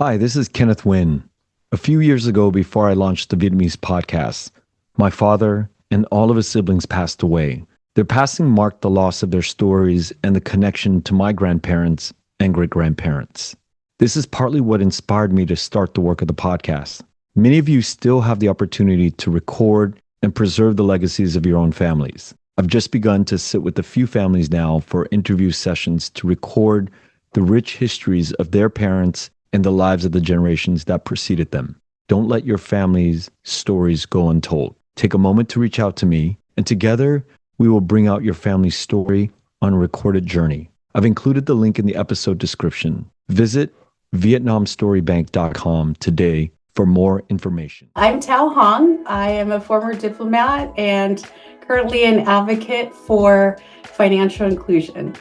Hi, this is Kenneth Nguyen. A few years ago, before I launched the Vietnamese podcast, my father and all of his siblings passed away. Their passing marked the loss of their stories and the connection to my grandparents and great grandparents. This is partly what inspired me to start the work of the podcast. Many of you still have the opportunity to record and preserve the legacies of your own families. I've just begun to sit with a few families now for interview sessions to record the rich histories of their parents and the lives of the generations that preceded them. Don't let your family's stories go untold. Take a moment to reach out to me, and together we will bring out your family's story on a recorded journey. I've included the link in the episode description. Visit vietnamstorybank.com today for more information. I'm Hồng. I am a former diplomat and currently an advocate for financial inclusion.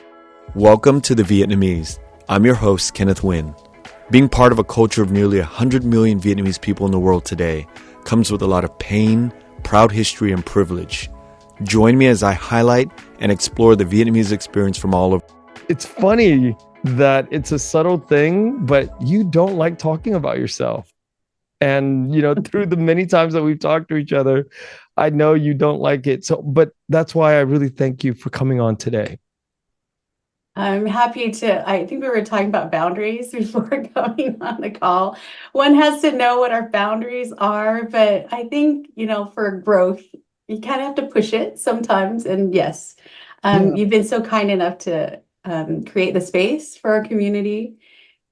Welcome to The Vietnamese. I'm your host, Kenneth Nguyen. Being part of a culture of nearly 100 million Vietnamese people in the world today comes with a lot of pain, proud history, and privilege. Join me as I highlight and explore the Vietnamese experience from all over. It's funny that it's a subtle thing, but you don't like talking about yourself. And, through the many times that we've talked to each other, I know you don't like it. But that's why I really thank you for coming on today. I'm happy to. I think we were talking about boundaries before coming on the call. One has to know what our boundaries are, but I think, for growth, you kind of have to push it sometimes. And yes, You've been so kind enough to create the space for our community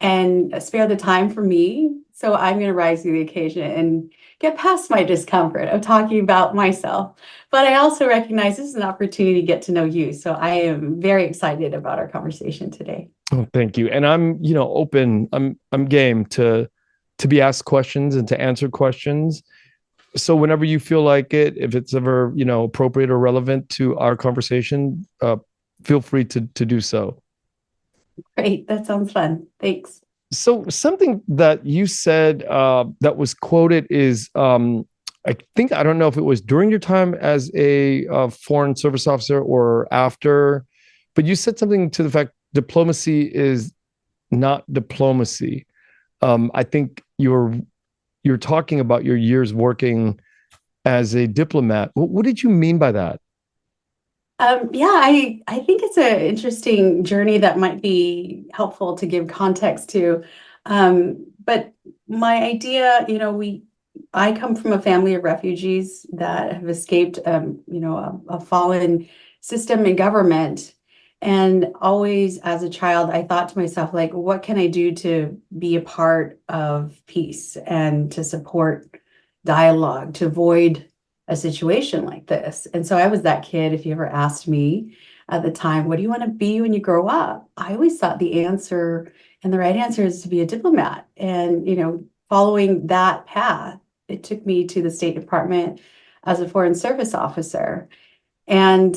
and spare the time for me. So I'm going to rise to the occasion and get past my discomfort of talking about myself. But I also recognize this is an opportunity to get to know you. So I am very excited about our conversation today. Oh, thank you. And I'm, open. I'm game to be asked questions and to answer questions. So whenever you feel like it, if it's ever, appropriate or relevant to our conversation, feel free to do so. Great. That sounds fun. Thanks. So something that you said that was quoted is, I don't know if it was during your time as a foreign service officer or after, but you said something to the fact diplomacy is not diplomacy. I think you're talking about your years working as a diplomat. What did you mean by that? I think it's an interesting journey that might be helpful to give context to. But my idea, I come from a family of refugees that have escaped, a fallen system in government. And always as a child, I thought to myself, like, what can I do to be a part of peace and to support dialogue, to avoid a situation like this? And so I was that kid. If you ever asked me at the time, what do you want to be when you grow up? I always thought the answer and the right answer is to be a diplomat. And, following that path, it took me to the State Department as a foreign service officer. And,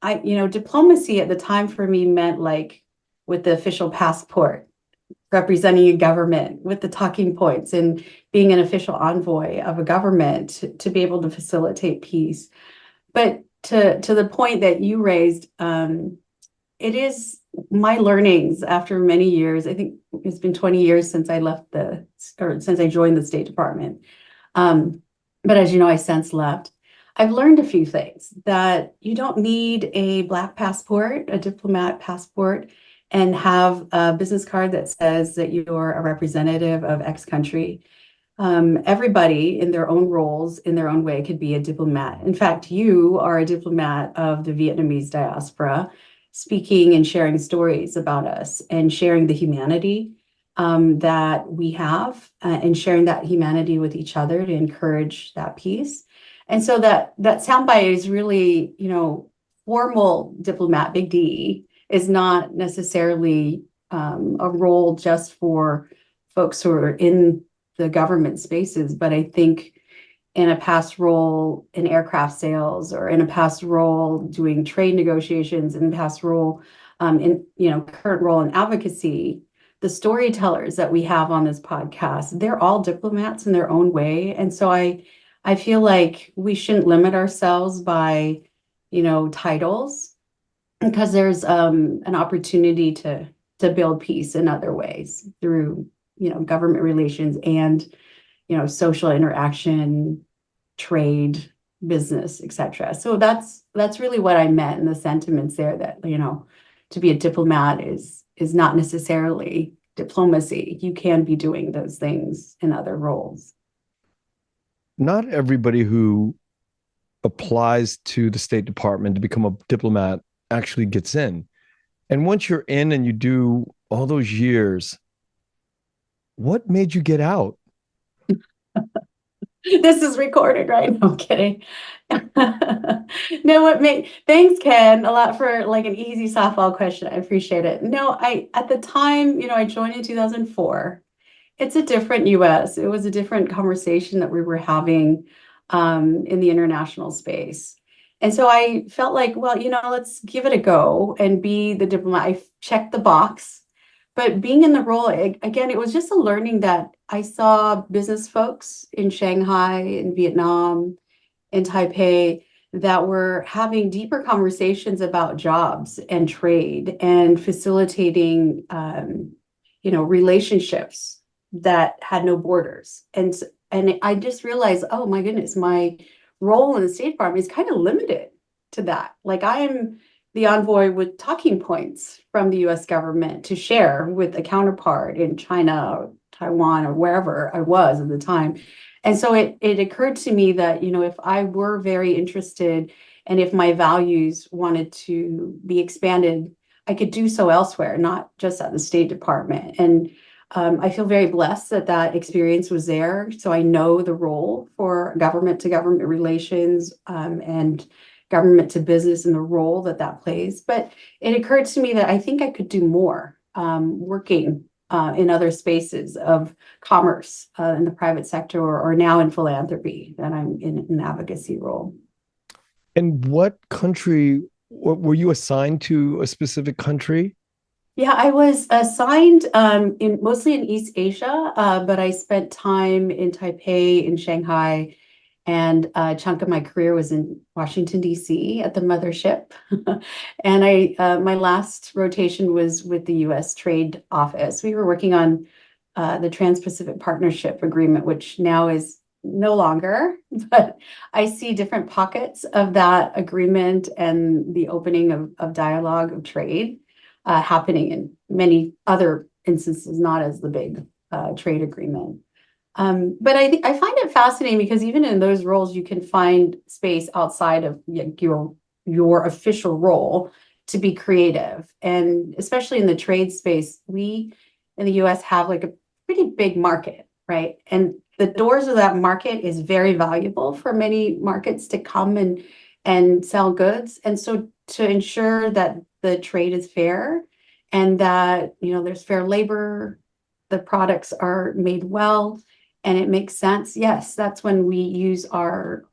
diplomacy at the time for me meant like with the official passport, representing a government with the talking points and being an official envoy of a government to be able to facilitate peace. But to the point that you raised, it is my learnings after many years. I think it's been 20 years since I since I joined the State Department. But as you know, I since left. I've learned a few things that you don't need a black passport, a diplomat passport, and have a business card that says that you're a representative of X country. Everybody in their own roles, in their own way, could be a diplomat. In fact, you are a diplomat of the Vietnamese diaspora, speaking and sharing stories about us and sharing the humanity that we have and sharing that humanity with each other to encourage that peace. And so that soundbite is really, formal diplomat, big D, is not necessarily a role just for folks who are in the government spaces, but I think in a past role in aircraft sales or in a past role doing trade negotiations, in a past role current role in advocacy, the storytellers that we have on this podcast, they're all diplomats in their own way. And so I feel like we shouldn't limit ourselves by, titles, because there's an opportunity to build peace in other ways through government relations and, social interaction, trade, business, etc. So that's really what I meant in the sentiments there, that, to be a diplomat is not necessarily diplomacy. You can be doing those things in other roles. Not everybody who applies to the State Department to become a diplomat actually gets in. And once you're in and you do all those years, what made you get out? This is recorded, right? No, I'm kidding. No, thanks, Ken, a lot for like an easy softball question. I appreciate it. No, at the time, I joined in 2004. It's a different US. It was a different conversation that we were having in the international space. And so I felt like, well, let's give it a go and be the diplomat. I checked the box. But being in the role, again, it was just a learning that I saw business folks in Shanghai, in Vietnam, in Taipei, that were having deeper conversations about jobs and trade and facilitating, relationships that had no borders. And I just realized, oh my goodness, my role in the State Department is kind of limited to that. Like, I am the envoy with talking points from the US government to share with a counterpart in China, or Taiwan, or wherever I was at the time. And so it occurred to me that, if I were very interested and if my values wanted to be expanded, I could do so elsewhere, not just at the State Department. And I feel very blessed that that experience was there. So I know the role for government to government relations and government to business and the role that that plays. But it occurred to me that I think I could do more working in other spaces of commerce in the private sector, or now in philanthropy, that I'm in an advocacy role. And what country were you assigned to? A specific country? Yeah, I was assigned mostly in East Asia, but I spent time in Taipei, in Shanghai, and a chunk of my career was in Washington, D.C. at the mothership. And my last rotation was with the U.S. Trade Office. We were working on the Trans-Pacific Partnership Agreement, which now is no longer, but I see different pockets of that agreement and the opening of dialogue of trade happening in many other instances, not as the big trade agreement. But I find it fascinating because even in those roles, you can find space outside of your official role to be creative. And especially in the trade space, we in the US have like a pretty big market, right? And the doors of that market is very valuable for many markets to come and sell goods. And so to ensure that the trade is fair and that, there's fair labor, the products are made well, and it makes sense. Yes, that's when we use our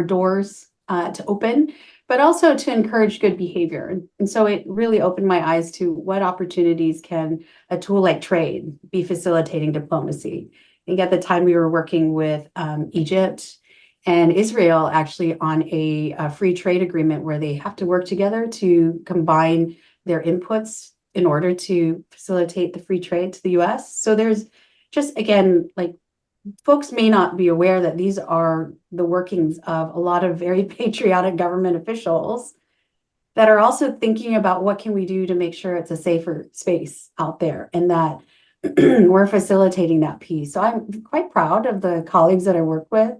doors to open, but also to encourage good behavior. And so it really opened my eyes to what opportunities can a tool like trade be facilitating diplomacy. I think at the time we were working with Egypt and Israel actually on a free trade agreement where they have to work together to combine their inputs in order to facilitate the free trade to the US. So there's just, again, like, folks may not be aware that these are the workings of a lot of very patriotic government officials that are also thinking about what can we do to make sure it's a safer space out there, and that we're facilitating that piece. So I'm quite proud of the colleagues that I work with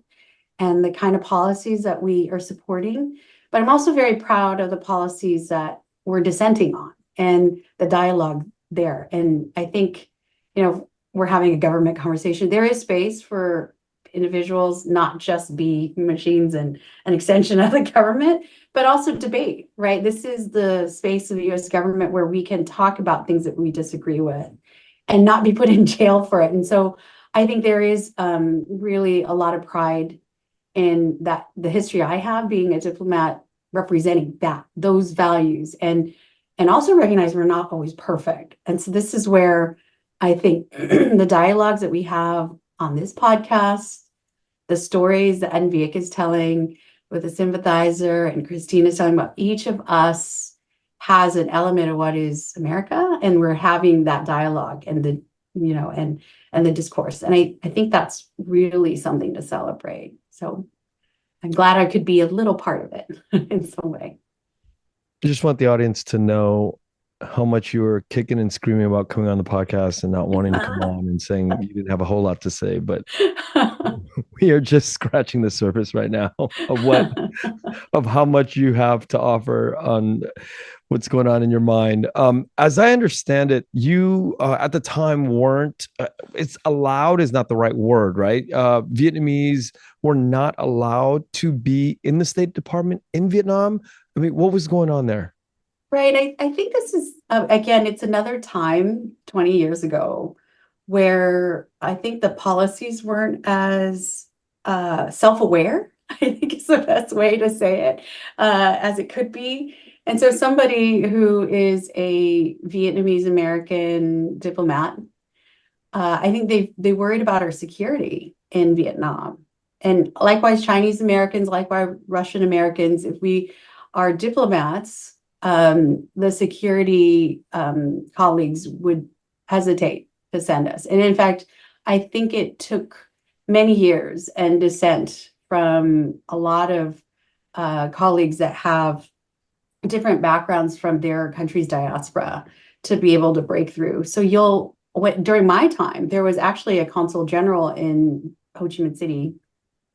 and the kind of policies that we are supporting. But I'm also very proud of the policies that we're dissenting on and the dialogue there. And I think, we're having a government conversation. There is space for individuals not just be machines and an extension of the government, but also debate, right? This is the space of the US government where we can talk about things that we disagree with and not be put in jail for it. And so I think there is really a lot of pride in that, the history I have being a diplomat representing those values, and also recognize we're not always perfect. And so this is where I think the dialogues that we have on this podcast, the stories that Anvik is telling with the sympathizer and Christina's talking about, each of us has an element of what is America, and we're having that dialogue. And and the discourse. And I think that's really something to celebrate. So I'm glad I could be a little part of it in some way. I just want the audience to know how much you were kicking and screaming about coming on the podcast and not wanting to come on and saying you didn't have a whole lot to say, but we are just scratching the surface right now of how much you have to offer on what's going on in your mind. As I understand it, you at the time weren't, it's allowed is not the right word, right? Vietnamese were not allowed to be in the State Department in Vietnam. I mean, what was going on there? Right. I think this is, again, it's another time 20 years ago where I think the policies weren't as self-aware, I think is the best way to say it, as it could be. And so somebody who is a Vietnamese American diplomat, I think they worried about our security in Vietnam. And likewise, Chinese Americans, likewise, Russian Americans, if we are diplomats, the security colleagues would hesitate to send us. And in fact, I think it took many years and dissent from a lot of colleagues that have different backgrounds from their country's diaspora to be able to break through. So during my time, there was actually a consul general in Ho Chi Minh City,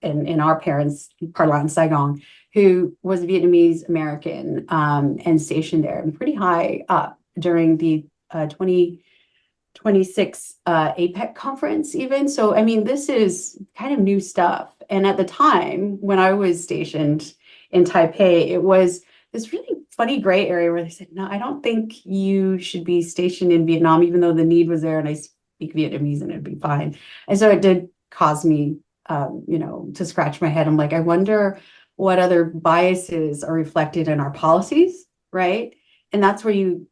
in our parents' parlance, Saigon, who was Vietnamese American and stationed there and pretty high up during the 2026 APEC conference even. So, I mean, this is kind of new stuff. And at the time when I was stationed in Taipei, it was this really funny gray area where they said, no, I don't think you should be stationed in Vietnam, even though the need was there and I speak Vietnamese and it'd be fine. And so it did cause me to scratch my head. I'm like, I wonder what other biases are reflected in our policies, right? And that's where you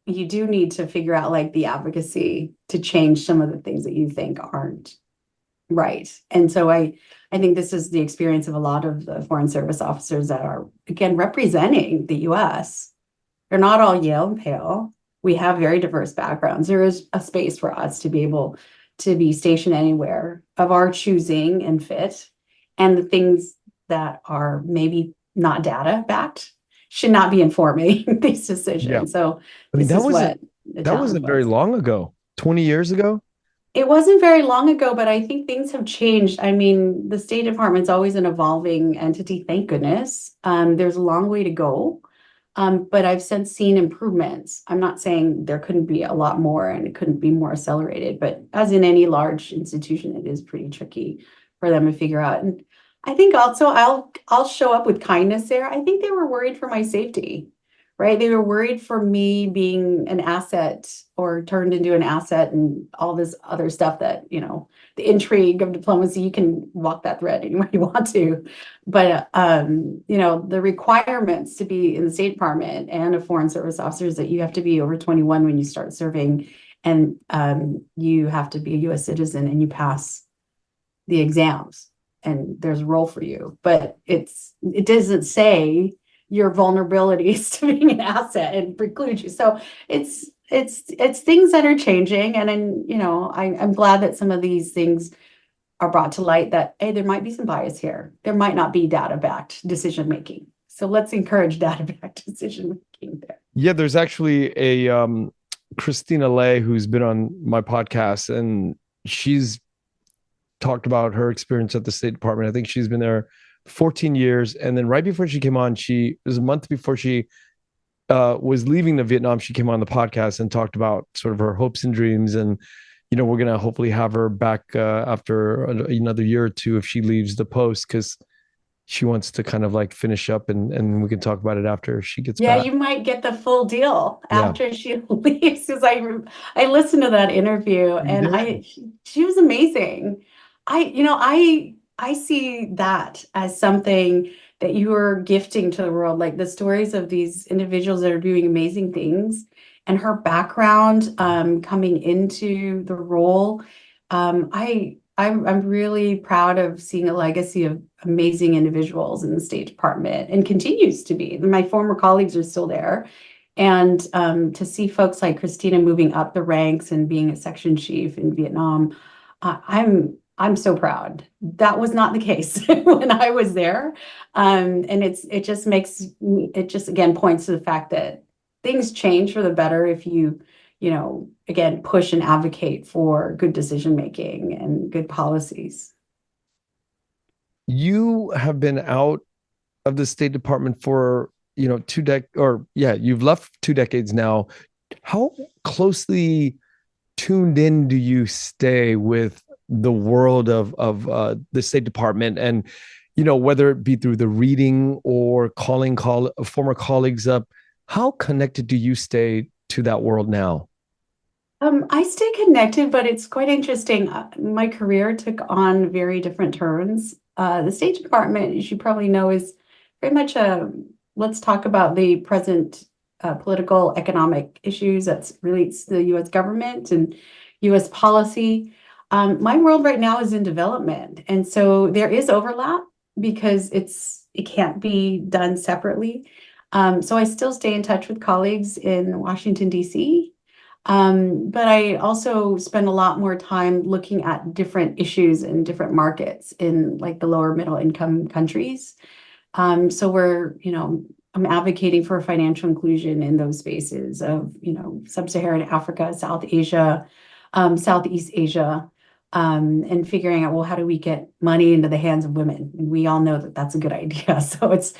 do need to figure out like the advocacy to change some of the things that you think aren't right. And so I think this is the experience of a lot of the Foreign Service officers that are, again, representing the US. They're not all Yale and Pale. We have very diverse backgrounds. There is a space for us to be able to be stationed anywhere of our choosing and fit. And the things that are maybe not data backed should not be informing these decisions. Yeah. So I mean, that wasn't very long ago, 20 years ago. It wasn't very long ago, but I think things have changed. I mean, the State Department's always an evolving entity, thank goodness. There's a long way to go. But I've since seen improvements. I'm not saying there couldn't be a lot more and it couldn't be more accelerated, but as in any large institution, it is pretty tricky for them to figure out. And I think also I'll show up with kindness there. I think they were worried for my safety, right? They were worried for me being an asset or turned into an asset and all this other stuff that, the intrigue of diplomacy, you can walk that thread any way you want to. But, the requirements to be in the State Department and a Foreign Service officer is that you have to be over 21 when you start serving, and you have to be a U.S. citizen and you pass the exams and there's a role for you. But it doesn't say your vulnerabilities to being an asset and preclude you. So it's things that are changing. And then, I'm glad that some of these things are brought to light that, hey, there might be some bias here. There might not be data-backed decision-making. So let's encourage data-backed decision-making there. Yeah, there's actually a Christina Lay who's been on my podcast, and she's talked about her experience at the State Department. I think she's been there 14 years. And then right before she came on, it was a month before she was leaving the Vietnam, she came on the podcast and talked about sort of her hopes and dreams. And, we're going to hopefully have her back after another year or two if she leaves the post, because she wants to kind of like finish up and we can talk about it after she gets back. Yeah, you might get the full deal after she leaves, because I listened to that interview and she was amazing. I see that as something that you are gifting to the world, like the stories of these individuals that are doing amazing things, and her background coming into the role. I'm really proud of seeing a legacy of amazing individuals in the State Department, and continues to be. My former colleagues are still there, And to see folks like Christina moving up the ranks and being a section chief in Vietnam, I'm so proud. That was not the case when I was there. And it just again points to the fact that things change for the better if you again, push and advocate for good decision making and good policies. You have been out of the State Department for, you've left 2 decades now. How closely tuned in do you stay with the world of the State Department, and whether it be through the reading or calling former colleagues up? How connected do you stay to that world now? I stay connected, but it's quite interesting. My career took on very different turns. The State Department, as you probably know, is very much let's talk about the present political economic issues that relates to the U.S. government and U.S. policy. My world right now is in development, and so there is overlap because it can't be done separately. So I still stay in touch with colleagues in Washington, D.C., but I also spend a lot more time looking at different issues in different markets in like the lower middle income countries. So I'm advocating for financial inclusion in those spaces of, sub-Saharan Africa, South Asia, Southeast Asia, and figuring out, well, how do we get money into the hands of women? And we all know that that's a good idea. So it's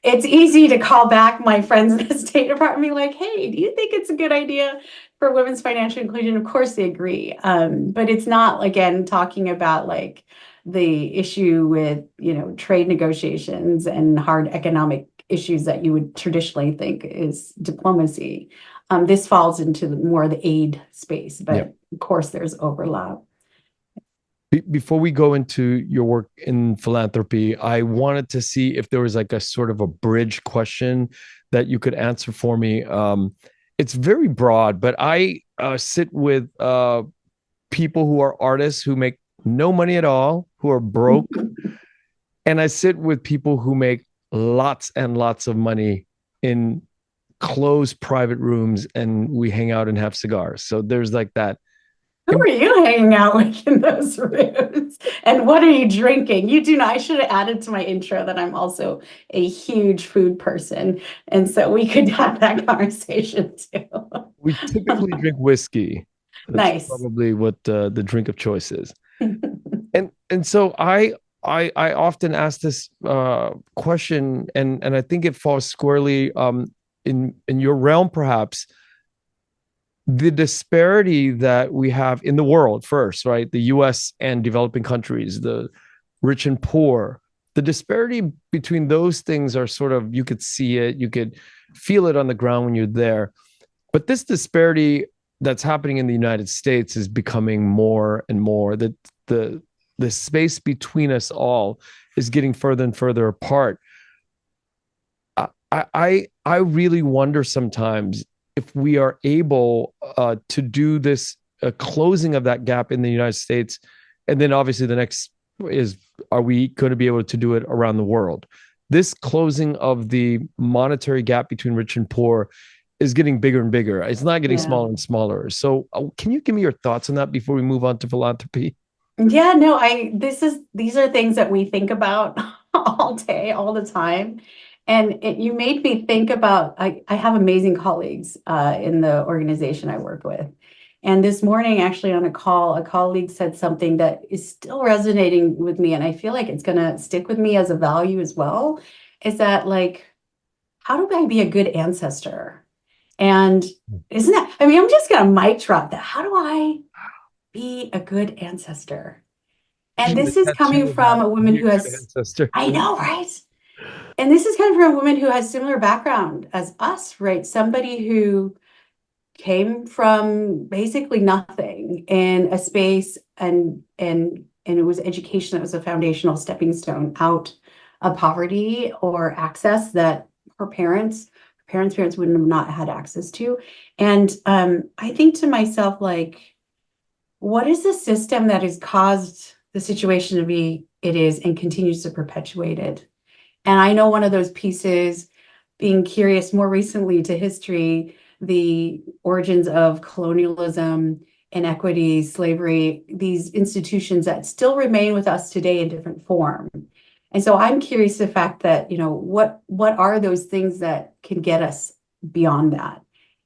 easy to call back my friends in the State Department and be like, hey, do you think it's a good idea for women's financial inclusion? Of course they agree. But it's not, again, talking about like the issue with, trade negotiations and hard economic issues that you would traditionally think is diplomacy. This falls into more of the aid space, but of course there's overlap. Before we go into your work in philanthropy, I wanted to see if there was like a sort of a bridge question that you could answer for me. It's very broad, but I sit with people who are artists who make no money at all, who are broke. And I sit with people who make lots and lots of money in closed private rooms, and we hang out and have cigars. So there's like that. Who are you hanging out with in those rooms? And what are you drinking? You do not. I should have added to my intro that I'm also a huge food person. And so we could have that conversation too. We typically drink whiskey. That's nice. Probably what the drink of choice is. And so I often ask this question, and I think it falls squarely in your realm, perhaps. The disparity that we have in the world first, right? The US and developing countries, the rich and poor, the disparity between those things are sort of, you could see it, you could feel it on the ground when you're there. But this disparity that's happening in the United States is becoming more and more. The space between us all is getting further and further apart. I really wonder sometimes if we are able to do this closing of that gap in the United States, and then obviously the next is, are we going to be able to do it around the world? This closing of the monetary gap between rich and poor is getting bigger and bigger. It's not getting smaller and smaller. So can you give me your thoughts on that before we move on to philanthropy? Yeah, no, these are things that we think about all day, all the time. And you made me think about, I have amazing colleagues in the organization I work with. And this morning, actually on a call, a colleague said something that is still resonating with me. And I feel like it's going to stick with me as a value as well, is that like, how do I be a good ancestor? And isn't that, I mean, I'm just going to mic drop that. How do I be a good ancestor? And this is coming from a woman who has, I know, right? And this is coming from a woman who has similar background as us, right? Somebody who came from basically nothing in a space, and it was education that was a foundational stepping stone out of poverty or access that her parents wouldn't have not had access to. And I think to myself, like, what is the system that has caused the situation to be it is and continues to perpetuate it? And I know one of those pieces being curious more recently to history, the origins of colonialism, inequity, slavery, these institutions that still remain with us today in different form. And so I'm curious the fact that, what are those things that can get us beyond that?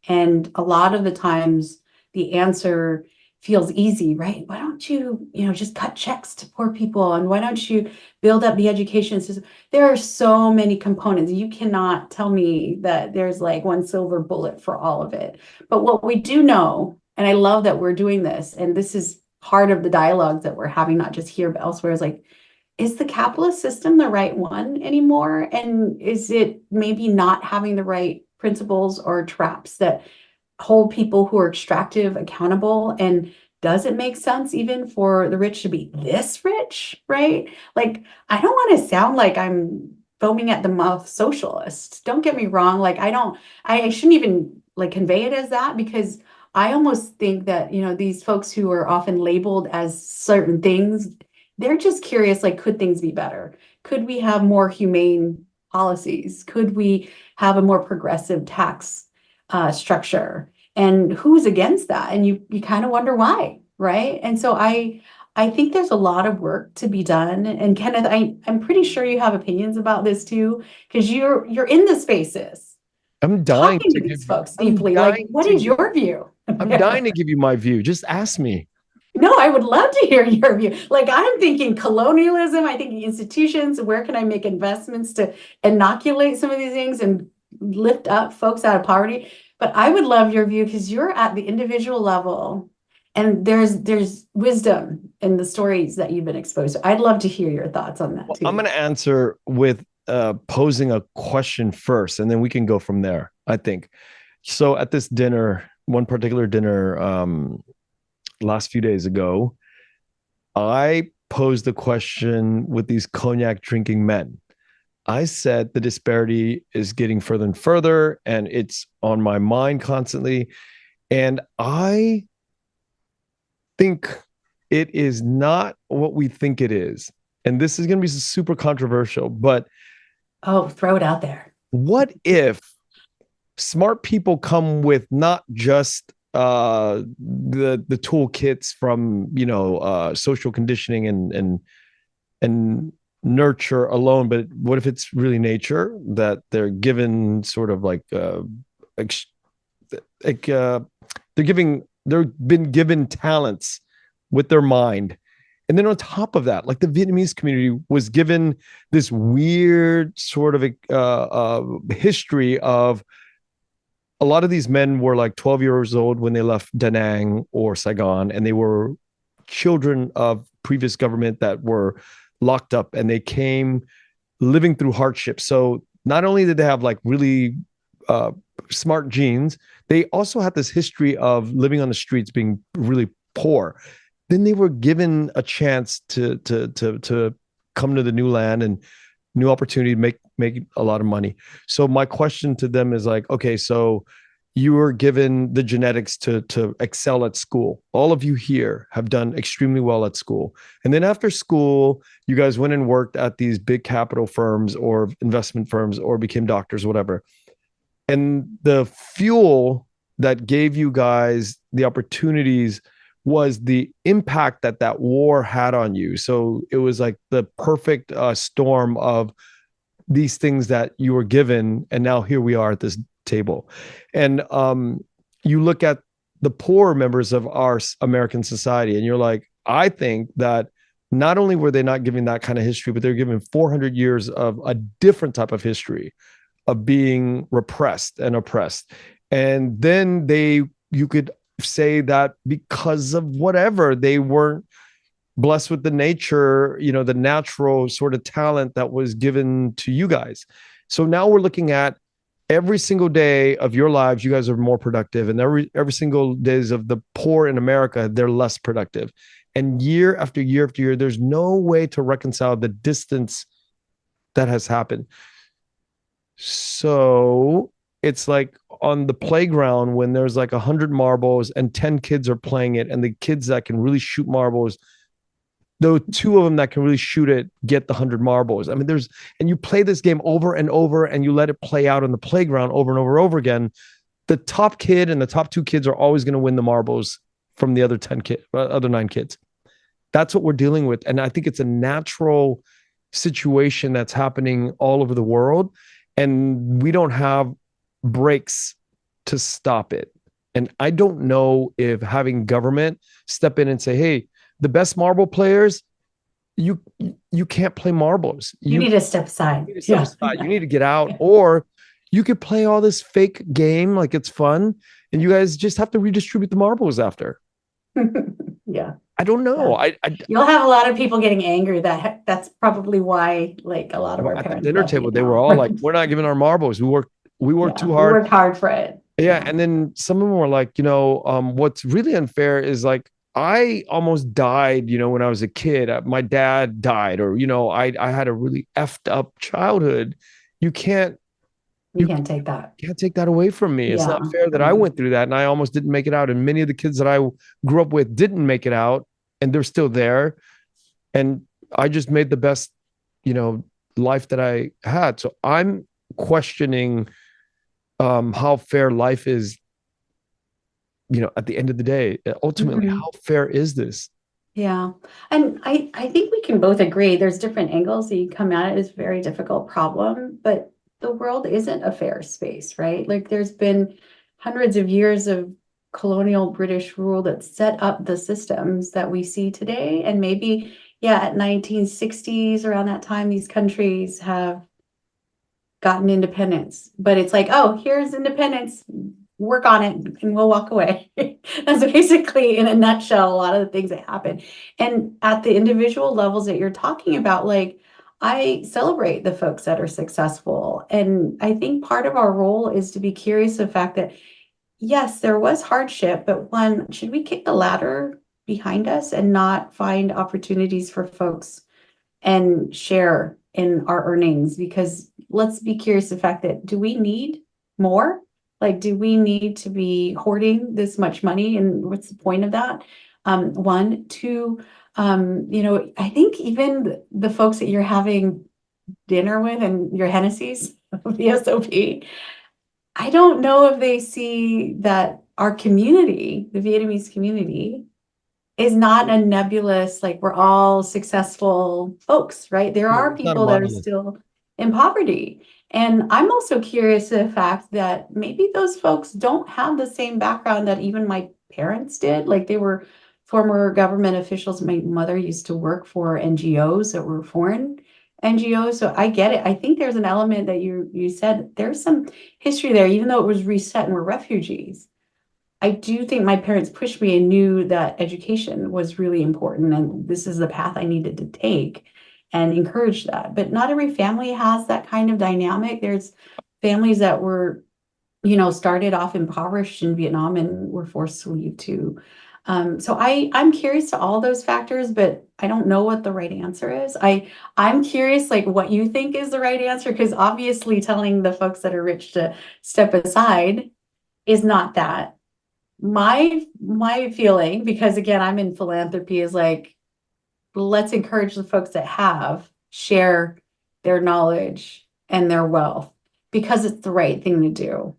And a lot of the times the answer feels easy, right? Why don't you, just cut checks to poor people? And why don't you build up the education system? There are so many components. You cannot tell me that there's like one silver bullet for all of it. But what we do know, and I love that we're doing this, and this is part of the dialogues that we're having, not just here, but elsewhere, is like, is the capitalist system the right one anymore? And is it maybe not having the right principles or traps that hold people who are extractive accountable? And does it make sense even for the rich to be this rich, right? Like, I don't want to sound like I'm foaming at the mouth socialist. Don't get me wrong. Like, I shouldn't even like convey it as that, because I almost think that, these folks who are often labeled as certain things, they're just curious, like, could things be better? Could we have more humane policies? Could we have a more progressive tax structure? And who's against that? And you kind of wonder why, right? And so I think there's a lot of work to be done. And Kenneth, I'm pretty sure you have opinions about this too, because you're in the spaces. I'm dying talking to to these give folks deeply. Like, what is your view? I'm dying to give you my view. Just ask me. No, I would love to hear your view. Like, I'm thinking colonialism, I think institutions, where can I make investments to inoculate some of these things and lift up folks out of poverty? But I would love your view, because you're at the individual level and there's wisdom in the stories that you've been exposed to. I'd love to hear your thoughts on that too. I'm going to answer with posing a question first, and then we can go from there, I think. So at this dinner, one particular dinner, last few days ago, I posed the question with these cognac drinking men. I said the disparity is getting further and further, and it's on my mind constantly. And I think it is not what we think it is. And this is going to be super controversial, but throw it out there. What if smart people come with not just the toolkits from social conditioning and nurture alone, but what if it's really nature that they're given sort of like they've been given talents with their mind. And then on top of that, like the Vietnamese community was given this weird sort of history of a lot of these men were like 12 years old when they left Da Nang or Saigon, and they were children of previous government that were locked up, and they came living through hardship. So not only did they have like really smart genes, they also had this history of living on the streets, being really poor. Then they were given a chance to come to the new land and new opportunity to make a lot of money. So my question to them is like, okay, so you were given the genetics to excel at school. All of you here have done extremely well at school. And then after school, you guys went and worked at these big capital firms or investment firms or became doctors, whatever. And the fuel that gave you guys the opportunities was the impact that war had on you. So it was like the perfect storm of these things that you were given, and now here we are at this table. And you look at the poor members of our American society, and you're like, I think that not only were they not given that kind of history, but they're given 400 years of a different type of history of being repressed and oppressed. And then you could say that because of whatever, they weren't blessed with the nature, the natural sort of talent that was given to you guys. So now we're looking at every single day of your lives, you guys are more productive, and every single days of the poor in America, they're less productive. And year after year after year, there's no way to reconcile the distance that has happened. So it's like on the playground when there's like 100 marbles and 10 kids are playing it, and the kids that can really shoot marbles, the two of them that can really shoot it get the 100 marbles. I mean, and you play this game over and over, and you let it play out on the playground over and over and over again. The top kid and the top two kids are always going to win the marbles from the other other 9 kids. That's what we're dealing with. And I think it's a natural situation that's happening all over the world. And we don't have breaks to stop it. And I don't know if having government step in and say, hey, the best marble players, you can't play marbles. You need to step aside. You need to get out, or you could play all this fake game like it's fun, and you guys just have to redistribute the marbles after. Yeah. I don't know. Yeah. You'll have a lot of people getting angry. That's probably why, like, a lot of our at parents the dinner table, they were all like, "We're not giving our marbles. We worked too hard. We worked hard for it." Yeah. And then some of them were like, what's really unfair is like, I almost died, when I was a kid. My dad died, or, I had a really effed up childhood. You can't take that. Can't take that away from me. It's not fair that I went through that and I almost didn't make it out. And many of the kids that I grew up with didn't make it out, and they're still there. And I just made the best, life that I had. So I'm questioning how fair life is, at the end of the day. Ultimately, how fair is this? Yeah. And I think we can both agree there's different angles that you come at it. It's a very difficult problem, but the world isn't a fair space, right? Like, there's been hundreds of years of colonial British rule that set up the systems that we see today. And maybe, at 1960s, around that time, these countries have gotten independence, but it's like, oh, here's independence, work on it and we'll walk away. That's basically, in a nutshell, a lot of the things that happen. And at the individual levels that you're talking about, like, I celebrate the folks that are successful. And I think part of our role is to be curious of the fact that, yes, there was hardship, but should we kick the ladder behind us and not find opportunities for folks and share in our earnings? Because let's be curious of the fact that, do we need more? Like, do we need to be hoarding this much money? And what's the point of that? 1, 2, I think even the folks that you're having dinner with and your Hennessy's, VSOP, I don't know if they see that our community, the Vietnamese community, is not a nebulous, like, we're all successful folks, right? There are people that are still in poverty. And I'm also curious of the fact that maybe those folks don't have the same background that even my parents did. Like, they were former government officials. My mother used to work for NGOs that were foreign NGOs. So I get it. I think there's an element that you said, there's some history there, even though it was reset and we're refugees. I do think my parents pushed me and knew that education was really important, and this is the path I needed to take, and encourage that. But not every family has that kind of dynamic. There's families that were, started off impoverished in Vietnam and were forced to leave too. So I'm curious to all those factors, but I don't know what the right answer is. I'm curious, like, what you think is the right answer, because obviously telling the folks that are rich to step aside is not that. My feeling, because again, I'm in philanthropy, is like, let's encourage the folks that share their knowledge and their wealth, because it's the right thing to do.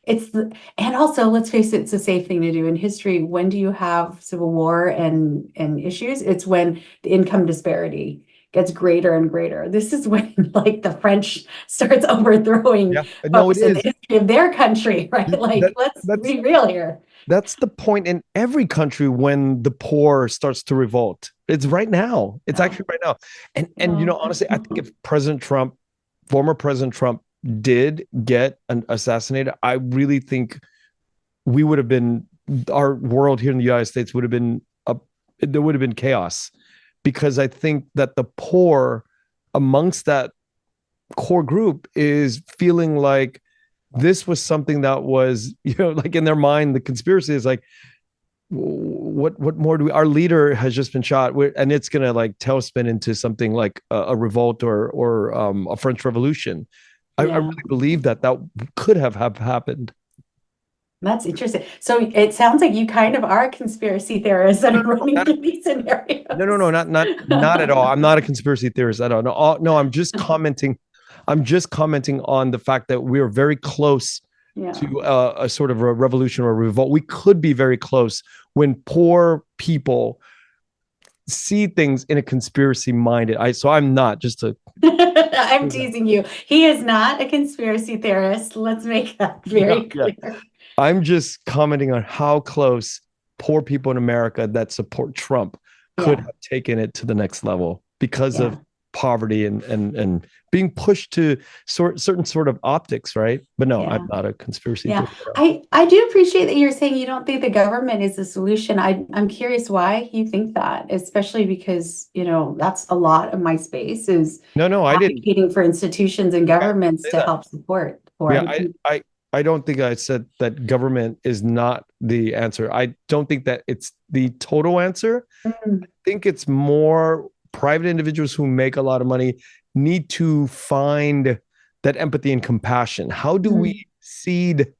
And also, let's face it, it's a safe thing to do. In history, when do you have civil war and issues? It's when the income disparity gets greater and greater. This is when, like, the French starts overthrowing folks in the history of their country, right? Like, let's be real here. That's the point in every country when the poor starts to revolt. It's right now. It's actually right now. And honestly, I think if former President Trump did get assassinated, I really think our world here in the United States would have been there would have been chaos, because I think that the poor amongst that core group is feeling like this was something that was, like, in their mind, the conspiracy is like, what more do our leader has just been shot, and it's going to, like, tailspin into something like a revolt or a French Revolution. I really believe that could have happened. That's interesting. So it sounds like you kind of are a conspiracy theorist that are running through these scenarios. No, not at all. I'm not a conspiracy theorist at all. No, I'm just commenting. I'm just commenting on the fact that we're very close to a sort of a revolution or a revolt. We could be very close when poor people see things in a conspiracy minded. So I'm not just a. I'm teasing you. He is not a conspiracy theorist. Let's make that very clear. Yeah. I'm just commenting on how close poor people in America that support Trump could have taken it to the next level because of poverty and being pushed to certain sort of optics, right? But no, I'm not a conspiracy theorist. I do appreciate that you're saying you don't think the government is the solution. I'm curious why you think that, especially because, that's a lot of my space is advocating for institutions and governments to help support. I don't think I said that government is not the answer. I don't think that it's the total answer. I think it's more private individuals who make a lot of money need to find that empathy and compassion. How do we seed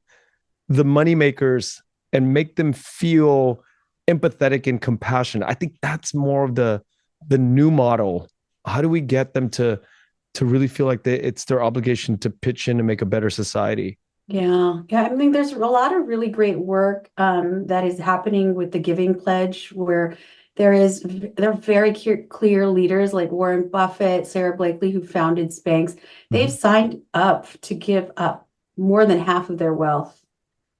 the money makers and make them feel empathetic and compassionate? I think that's more of the new model. How do we get them to really feel like it's their obligation to pitch in and make a better society? Yeah. I mean, there's a lot of really great work that is happening with the Giving Pledge, where there are very clear leaders like Warren Buffett, Sarah Blakely, who founded Spanx. They've signed up to give up more than half of their wealth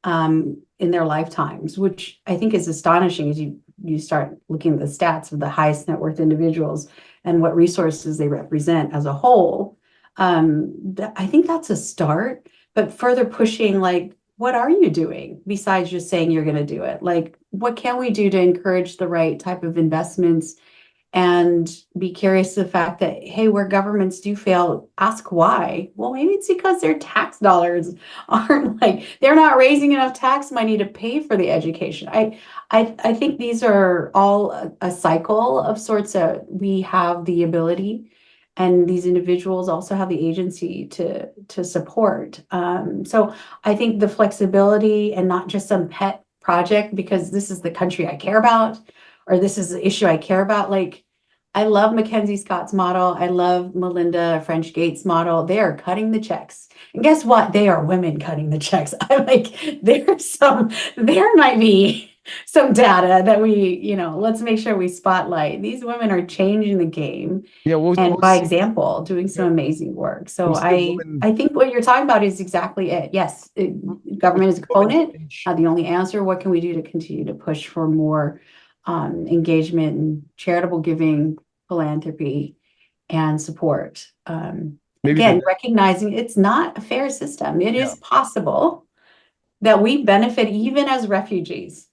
in their lifetimes, which I think is astonishing as you start looking at the stats of the highest net worth individuals and what resources they represent as a whole. I think that's a start. But further pushing, like, what are you doing besides just saying you're going to do it? Like, what can we do to encourage the right type of investments and be curious to the fact that, hey, where governments do fail, ask why. Well, maybe it's because their tax dollars aren't they're not raising enough tax money to pay for the education. I think these are all a cycle of sorts that we have the ability, and these individuals also have the agency to support. So I think the flexibility and not just some pet project because this is the country I care about, or this is the issue I care about. I love Mackenzie Scott's model. I love Melinda French Gates' model. They are cutting the checks. And guess what? They are women cutting the checks. There might be some data that let's make sure we spotlight. These women are changing the game. Yeah, and by example, doing some amazing work. So I think what you're talking about is exactly it. Yes, government is a component, not the only answer. What can we do to continue to push for more engagement and charitable giving, philanthropy, and support? Again, recognizing it's not a fair system. It is possible that we benefit even as refugees.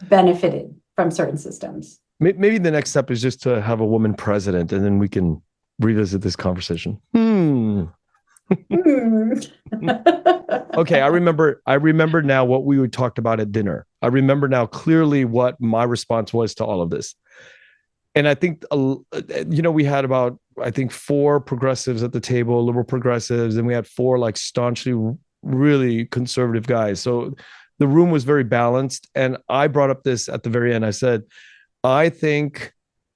Benefited from certain systems. Maybe the next step is just to have a woman president, and then we can revisit this conversation. Okay, I remember now what we talked about at dinner. I remember now clearly what my response was to all of this. And I think, we had about, 4 progressives at the table, liberal progressives, and we had 4 staunchly really conservative guys. So the room was very balanced. And I brought up this at the very end. I said, I think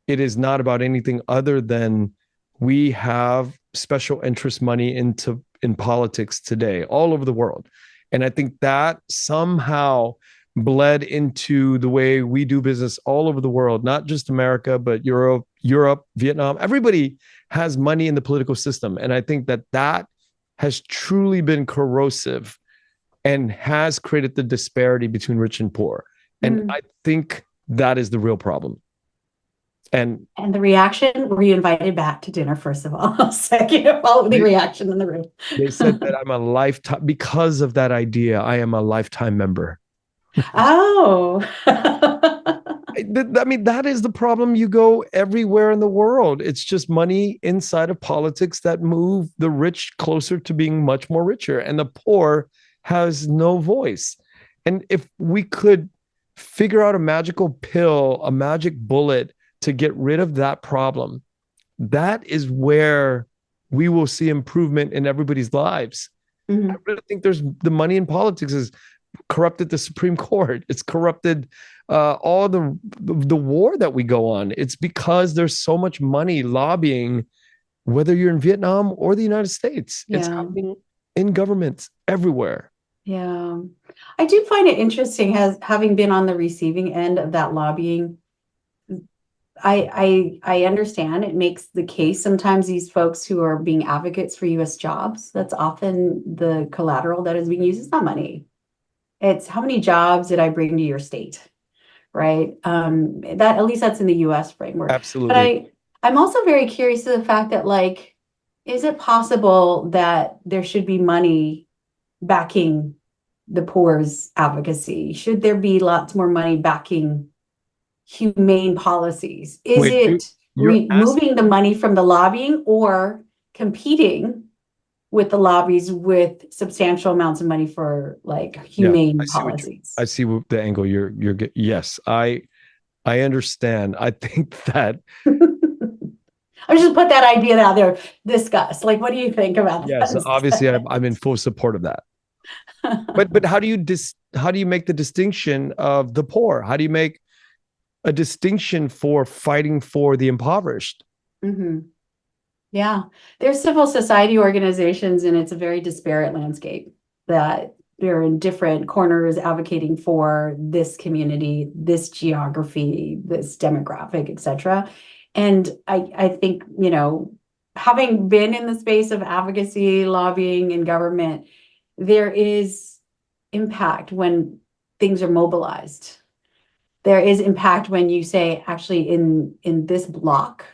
it is not about anything other than we have special interest money in politics today, all over the world. And I think that somehow bled into the way we do business all over the world, not just America, but Europe, Vietnam. Everybody has money in the political system. And I think that has truly been corrosive and has created the disparity between rich and poor. And I think that is the real problem. And the reaction, were you invited back to dinner, first of all? Second of all, the reaction in the room. They said that I'm a lifetime, because of that idea, I am a lifetime member. Oh. I mean, that is the problem. You go everywhere in the world. It's just money inside of politics that move the rich closer to being much more richer, and the poor has no voice. And if we could figure out a magical pill, a magic bullet to get rid of that problem, that is where we will see improvement in everybody's lives. I really think the money in politics is corrupted the Supreme Court. It's corrupted all the war that we go on. It's because there's so much money lobbying, whether you're in Vietnam or the United States. It's happening in governments everywhere. Yeah. I do find it interesting, having been on the receiving end of that lobbying. I understand it makes the case. Sometimes these folks who are being advocates for U.S. jobs, that's often the collateral that is being used. It's not money. It's how many jobs did I bring to your state, right? That, at least that's in the U.S. framework. Absolutely. But I'm also very curious to the fact that, like, is it possible that there should be money backing the poor's advocacy? Should there be lots more money backing humane policies? Is it moving the money from the lobbying or competing with the lobbies with substantial amounts of money for, like, humane policies? I see the angle you're yes, I understand. I think that I just put that idea out there. Discuss. Like, what do you think about that? Yes, obviously I'm in full support of that. But how do you make the distinction of the poor? How do you make a distinction for fighting for the impoverished? Mm-hmm. Yeah, there's civil society organizations, and it's a very disparate landscape, that they're in different corners advocating for this community, this geography, this demographic, etc. And I think, having been in the space of advocacy, lobbying, and government, there is impact when things are mobilized. There is impact when you say, actually, in this block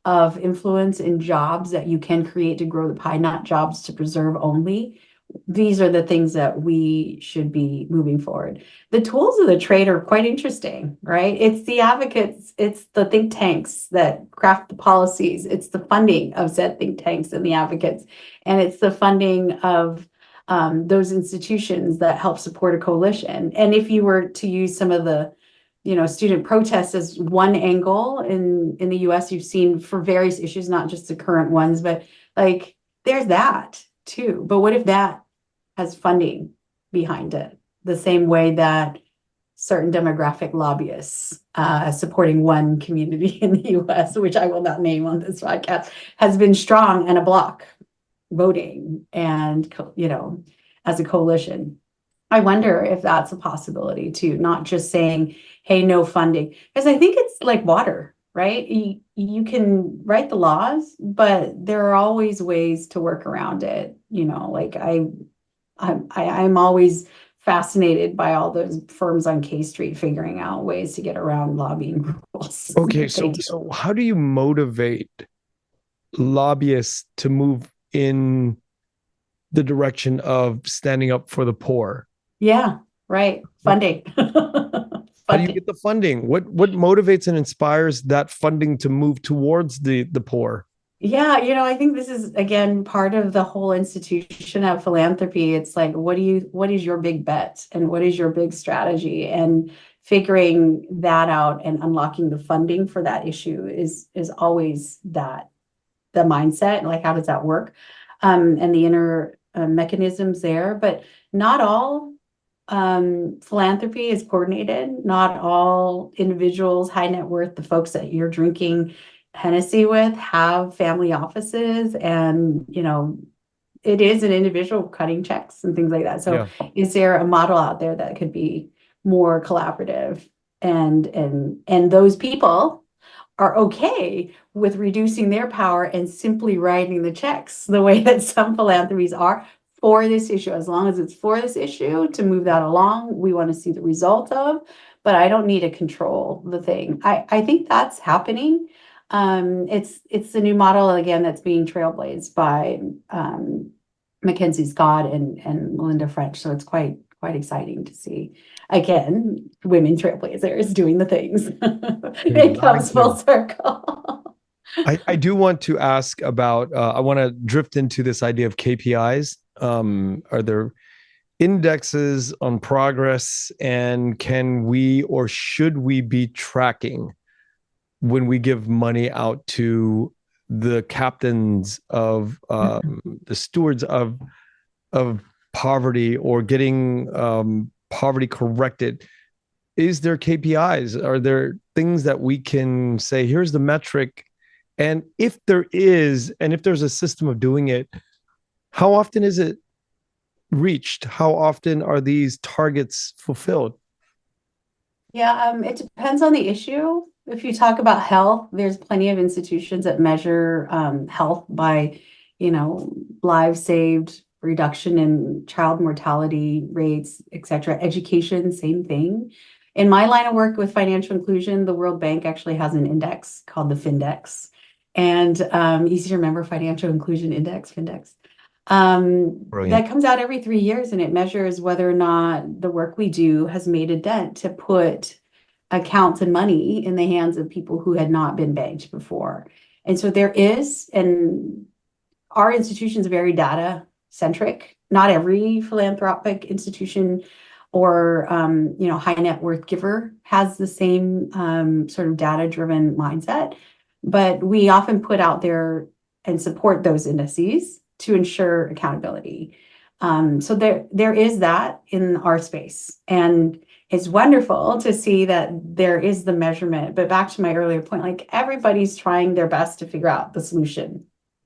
of influence and jobs that you can create to grow the pie, not jobs to preserve only. These are the things that we should be moving forward. The tools of the trade are quite interesting, right? It's the advocates, it's the think tanks that craft the policies, it's the funding of said think tanks and the advocates, and it's the funding of those institutions that help support a coalition. And if you were to use some of the student protests as one angle in the US, you've seen for various issues, not just the current ones, but, like, there's that too. But what if that has funding behind it, the same way that certain demographic lobbyists supporting one community in the US, which I will not name on this podcast, has been strong and a block voting and, as a coalition. I wonder if that's a possibility too, not just saying, hey, no funding, because I think it's like water, right? You can write the laws, but there are always ways to work around it. Like, I'm always fascinated by all those firms on K Street figuring out ways to get around lobbying rules. Okay, so how do you motivate lobbyists to move in the direction of standing up for the poor? Yeah, right. Funding. How do you get the funding? What motivates and inspires that funding to move towards the poor? Yeah, I think this is, again, part of the whole institution of philanthropy. It's like, what is your big bet, and what is your big strategy? And figuring that out and unlocking the funding for that issue is always the mindset. Like, how does that work? And the inner mechanisms there. But not all philanthropy is coordinated. Not all individuals, high net worth, the folks that you're drinking Hennessy with, have family offices, and it is an individual cutting checks and things like that. So is there a model out there that could be more collaborative, and those people are okay with reducing their power and simply writing the checks the way that some philanthropies are for this issue? As long as it's for this issue, to move that along, we want to see the result of, but I don't need to control the thing. I think that's happening. It's the new model, again, that's being trailblazed by Mackenzie Scott and Melinda French. So it's quite exciting to see, again, women trailblazers doing the things. It comes full circle. I do want to ask about, I want to drift into this idea of KPIs. Are there indexes on progress, and can we or should we be tracking when we give money out to the captains of the stewards of poverty or getting poverty corrected, is there KPIs? Are there things that we can say, here's the metric? And if there is, and if there's a system of doing it, how often is it reached? How often are these targets fulfilled? Yeah, it depends on the issue. If you talk about health, there's plenty of institutions that measure health by, lives saved, reduction in child mortality rates, et cetera. Education, same thing. In my line of work with financial inclusion, the World Bank actually has an index called the Findex. And easy to remember, Financial Inclusion Index, Findex. That comes out every 3 years, and it measures whether or not the work we do has made a dent to put accounts and money in the hands of people who had not been banked before. And so there is, and our institution is very data centric. Not every philanthropic institution or high net worth giver has the same sort of data driven mindset, but we often put out there and support those indices to ensure accountability. So there is that in our space, and it's wonderful to see that there is the measurement. But back to my earlier point, like everybody's trying their best to figure out the solution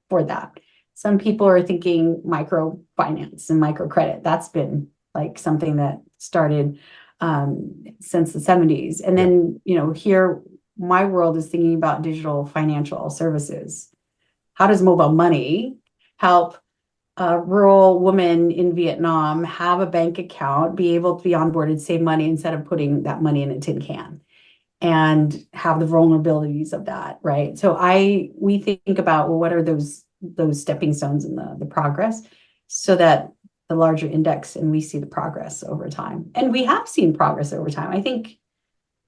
for that. Some people are thinking microfinance and microcredit. That's been like something that started since the 70s. And then, here my world is thinking about digital financial services. How does mobile money help a rural woman in Vietnam have a bank account, be able to be onboarded, save money instead of putting that money in a tin can, and have the vulnerabilities of that, right? So we think about, well, what are those stepping stones in the progress, so that the larger index and we see the progress over time. And we have seen progress over time. I think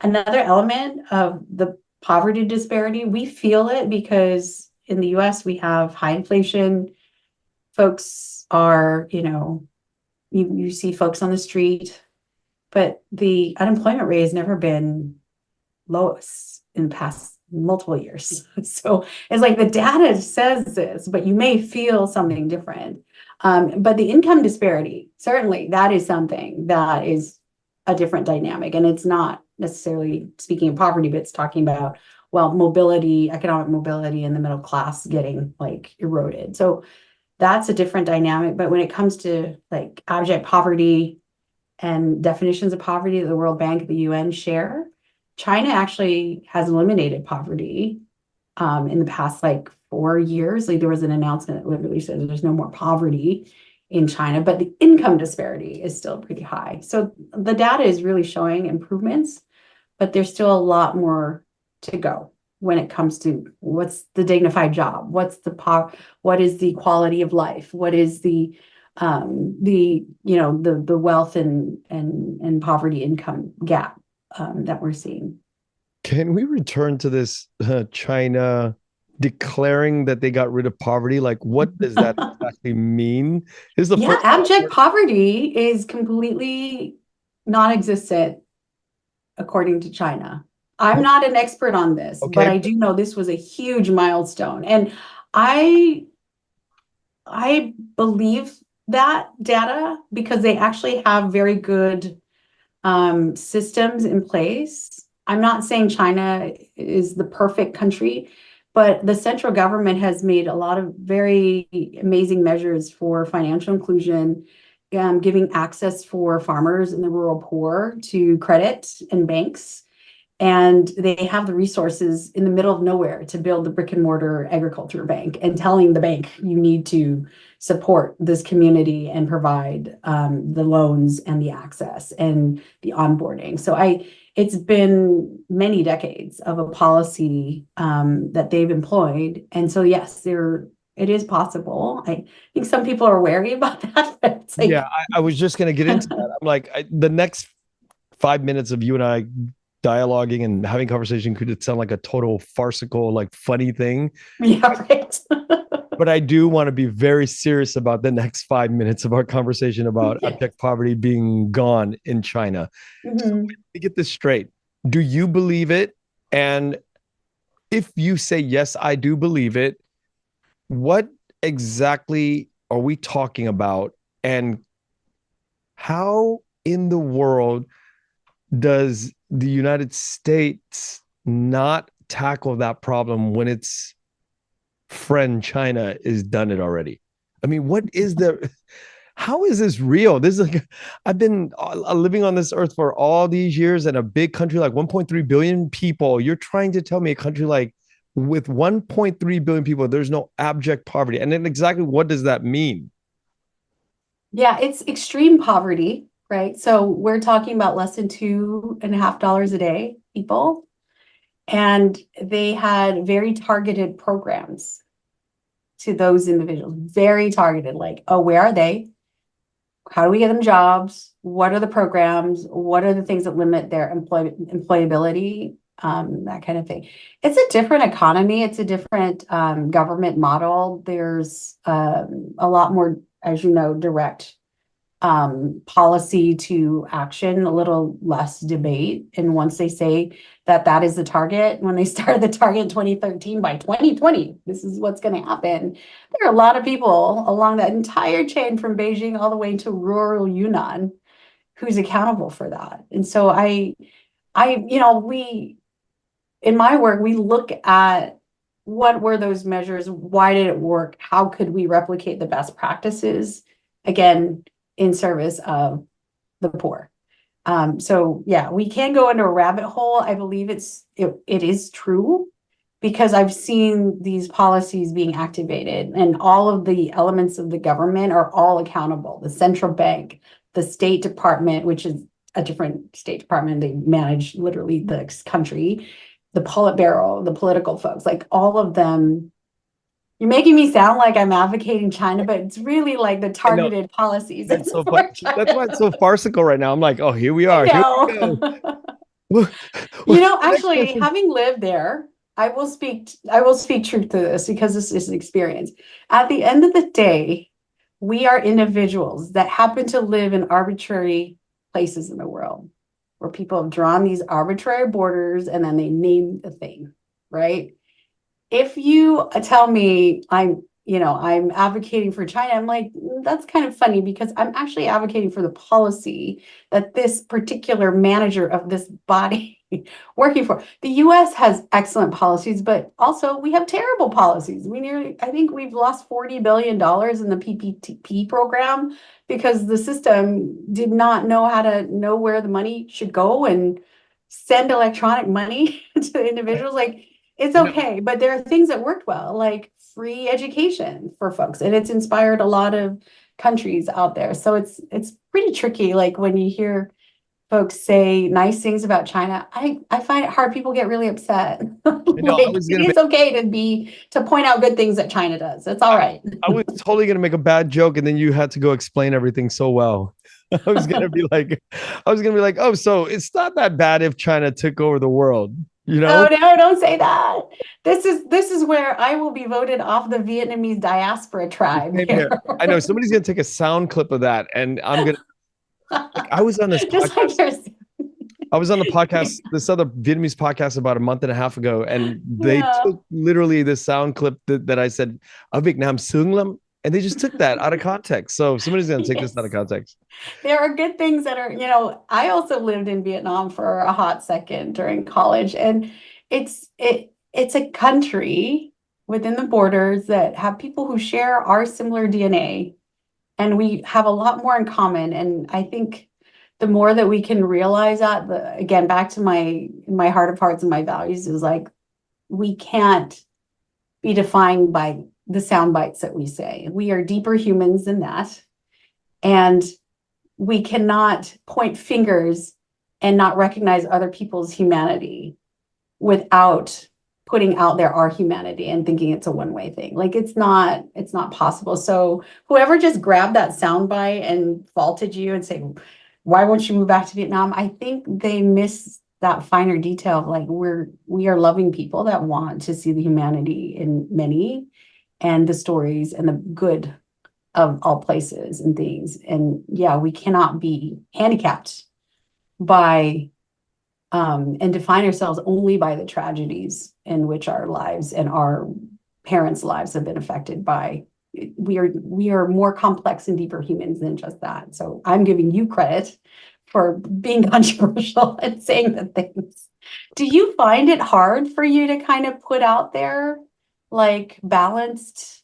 another element of the poverty disparity, we feel it because in the US we have high inflation. Folks are, you see folks on the street, but the unemployment rate has never been lowest in the past multiple years. So it's like the data says this, but you may feel something different. But the income disparity, certainly that is something that is a different dynamic. And it's not necessarily speaking of poverty, but it's talking about, mobility, economic mobility in the middle class getting like eroded. So that's a different dynamic. But when it comes to like abject poverty and definitions of poverty that the World Bank, the UN share, China actually has eliminated poverty in the past 4 years. Like there was an announcement that literally says there's no more poverty in China, but the income disparity is still pretty high. So the data is really showing improvements, but there's still a lot more to go when it comes to what's the dignified job, what is the quality of life, what is the wealth and poverty income gap that we're seeing. Can we return to this China declaring that they got rid of poverty? Like, what does that exactly mean? Abject poverty is completely non-existent according to China. I'm not an expert on this, but I do know this was a huge milestone. And I believe that data because they actually have very good systems in place. I'm not saying China is the perfect country, but the central government has made a lot of very amazing measures for financial inclusion, giving access for farmers and the rural poor to credit and banks. And they have the resources in the middle of nowhere to build the brick and mortar agriculture bank and telling the bank you need to support this community and provide the loans and the access and the onboarding. So it's been many decades of a policy that they've employed. And so, yes, it is possible. I think some people are wary about that. But it's like, I was just going to get into that. I'm like, the next 5 minutes of you and I dialoguing and having conversation could sound like a total farcical, funny thing. Yeah, right. But I do want to be very serious about the next 5 minutes of our conversation about abject poverty being gone in China. So let me get this straight. Do you believe it? And if you say, yes, I do believe it, what exactly are we talking about? And how in the world does the United States not tackle that problem when its friend China is done it already? I mean, what is the how is this real? This is like, I've been living on this earth for all these years in a big country like 1.3 billion people. You're trying to tell me a country like with 1.3 billion people, there's no abject poverty. And then exactly what does that mean? Yeah, it's extreme poverty, right? So we're talking about less than $2.50 a day, people. And they had very targeted programs to those individuals, very targeted, like, oh, where are they? How do we get them jobs? What are the programs? What are the things that limit their employability? That kind of thing. It's a different economy. It's a different government model. There's a lot more, as you know, direct policy to action, a little less debate. And once they say that that is the target, when they started the target in 2013, by 2020, this is what's going to happen. There are a lot of people along that entire chain from Beijing all the way to rural Yunnan who's accountable for that. And so we, in my work, we look at what were those measures? Why did it work? How could we replicate the best practices? Again, in service of the poor. So yeah, we can go into a rabbit hole. I believe it is true because I've seen these policies being activated and all of the elements of the government are all accountable. The central bank, the State Department, which is a different State Department, they manage literally the country, the Politburo, the political folks, like all of them. You're making me sound like I'm advocating China, but it's really like the targeted policies. That's so fun. That's why it's so farcical right now. I'm like, oh, here we I are. Here we know. go. Actually, having lived there, I will speak truth to this because this is an experience. At the end of the day, we are individuals that happen to live in arbitrary places in the world where people have drawn these arbitrary borders and then they name the thing, right? If you tell me I'm advocating for China, I'm like, that's kind of funny because I'm actually advocating for the policy that this particular manager of this body working for. The US has excellent policies, but also we have terrible policies. I think we've lost $40 billion in the PPP program because the system did not know how to know where the money should go and send electronic money to individuals. Like, it's okay, but there are things that worked well, like free education for folks, and it's inspired a lot of countries out there. So it's pretty tricky. Like when you hear folks say nice things about China, I find it hard. People get really upset. It's okay to point out good things that China does. It's all right. I was totally gonna make a bad joke, and then you had to go explain everything so well. I was gonna be like, oh, so it's not that bad if China took over the world. Oh no, don't say that. This is where I will be voted off the Vietnamese diaspora tribe. I know somebody's gonna take a sound clip of that, and I'm gonna. I was on this podcast. I was on the podcast, this other Vietnamese podcast about a month and a half ago, and they took literally the sound clip that I said, "Ở Việt Nam sướng lắm," and they just took that out of context. So somebody's gonna take this out of context. There are good things that are, I also lived in Vietnam for a hot second during college, and it's a country within the borders that have people who share our similar DNA, and we have a lot more in common. And I think the more that we can realize that, again, back to my heart of hearts and my values is like, we can't be defined by the sound bites that we say. We are deeper humans than that. And we cannot point fingers and not recognize other people's humanity without putting out there our humanity and thinking it's a one-way thing. Like it's not possible. So whoever just grabbed that soundbite and faulted you and say, why won't you move back to Vietnam? I think they miss that finer detail of like we are loving people that want to see the humanity in many and the stories and the good of all places and things. And yeah, we cannot be handicapped by and define ourselves only by the tragedies in which our lives and our parents' lives have been affected by we are more complex and deeper humans than just that. So I'm giving you credit for being controversial and saying the things. Do you find it hard for you to kind of put out there like balanced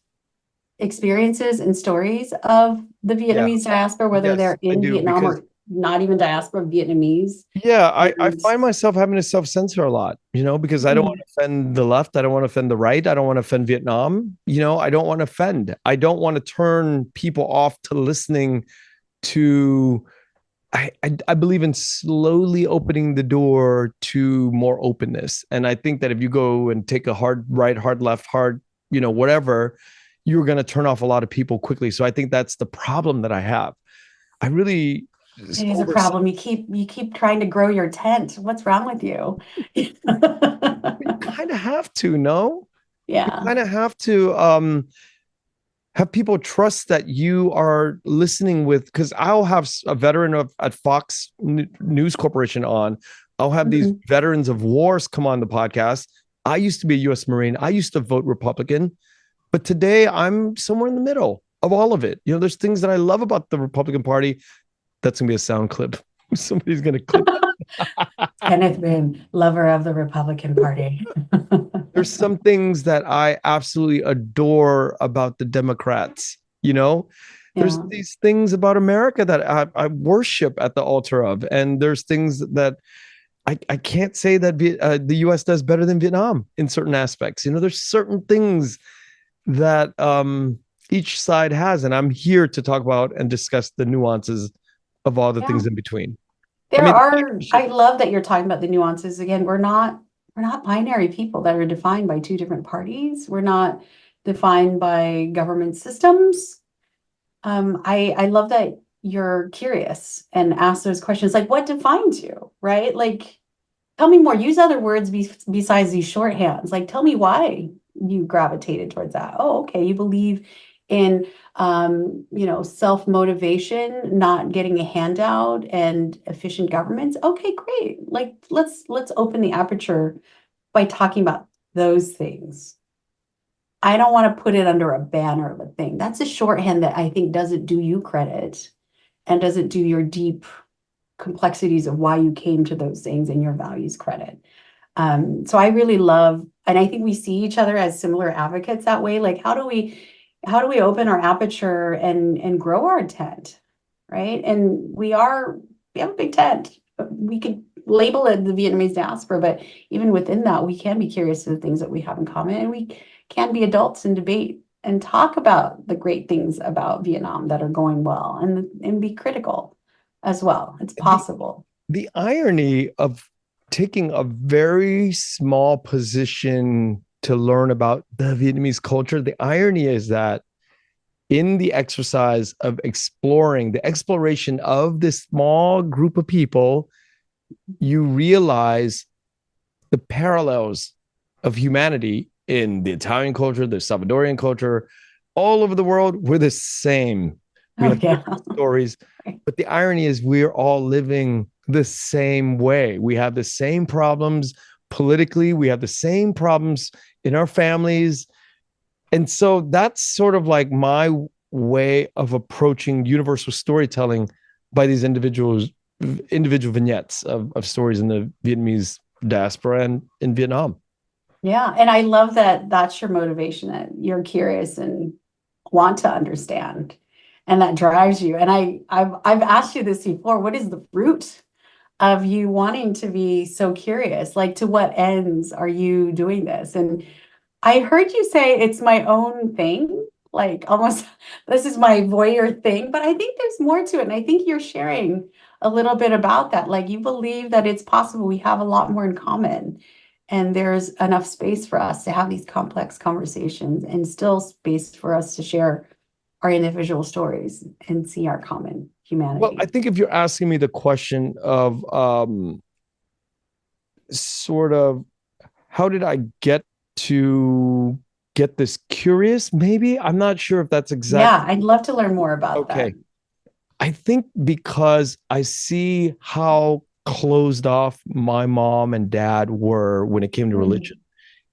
experiences and stories of the Vietnamese diaspora, whether Yes, they're I in do, Vietnam because or not even diaspora Vietnamese? yeah, I And find myself having to self-censor a lot, because I don't want to offend the left. I don't want to offend the right. I don't want to offend Vietnam. I don't want to offend. I don't want to turn people off to listening to. I believe in slowly opening the door to more openness. And I think that if you go and take a hard right, hard left, hard, whatever, you're going to turn off a lot of people quickly. So I think that's the problem that I have. I really it is a problem. You keep trying to grow your tent. What's wrong with you? You kind of have to, no? Yeah. You kind of have to have people trust that you are listening with, because I'll have a veteran at Fox News Corporation on. I'll have these veterans of wars come on the podcast. I used to be a U.S. Marine. I used to vote Republican, but today I'm somewhere in the middle of all of it. There's things that I love about the Republican Party. That's gonna be a sound clip. Somebody's gonna clip that. Kenneth Boone, lover of the Republican Party. There's some things that I absolutely adore about the Democrats. There's these things about America that I worship at the altar of, and there's things that I can't say that the U.S. does better than Vietnam in certain aspects. There's certain things that each side has, and I'm here to talk about and discuss the nuances of all the things in between. I love that you're talking about the nuances. Again, we're not binary people that are defined by two different parties. We're not defined by government systems. I love that you're curious and ask those questions, like what defines you, right? Like, tell me more. Use other words besides these shorthands. Like, tell me why you gravitated towards that. Oh, okay, you believe in self-motivation, not getting a handout, and efficient governments. Okay, great. Like, let's open the aperture by talking about those things. I don't want to put it under a banner of a thing. That's a shorthand that I think doesn't do you credit and doesn't do your deep complexities of why you came to those things and your values credit. So I really love, and I think we see each other as similar advocates that way. Like, how do we open our aperture and grow our tent, right? And we have a big tent. We could label it the Vietnamese diaspora, but even within that, we can be curious to the things that we have in common, and we can be adults and debate and talk about the great things about Vietnam that are going well, and be critical as well. It's possible. The irony of taking a very small position to learn about the Vietnamese culture, the irony is that in the exercise of the exploration of this small group of people, you realize the parallels of humanity in the Italian culture, the Salvadorian culture, all over the world. We're the same. We have different stories, but the irony is we're all living the same way. We have the same problems politically. We have the same problems in our families. And so that's sort of like my way of approaching universal storytelling by these individual vignettes of stories in the Vietnamese diaspora and in Vietnam. Yeah. And I love that that's your motivation, that you're curious and want to understand, and that drives you. And I've asked you this before. What is the root of you wanting to be so curious? Like, to what ends are you doing this? And I heard you say it's my own thing, like almost this is my voyeur thing, but I think there's more to it. And I think you're sharing a little bit about that. Like, you believe that it's possible we have a lot more in common, and there's enough space for us to have these complex conversations, and still space for us to share our individual stories and see our common humanity. Well, I think if you're asking me the question of sort of how did I get this curious, maybe, I'm not sure if that's exactly. Yeah, I'd love to learn more about that. I think because I see how closed off my mom and dad were when it came to religion.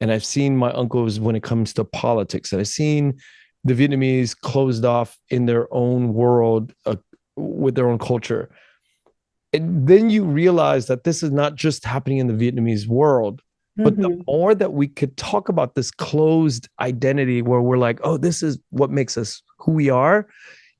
And I've seen my uncles when it comes to politics. And I've seen the Vietnamese closed off in their own world with their own culture. And then you realize that this is not just happening in the Vietnamese world, but the more that we could talk about this closed identity where we're like, oh, this is what makes us who we are,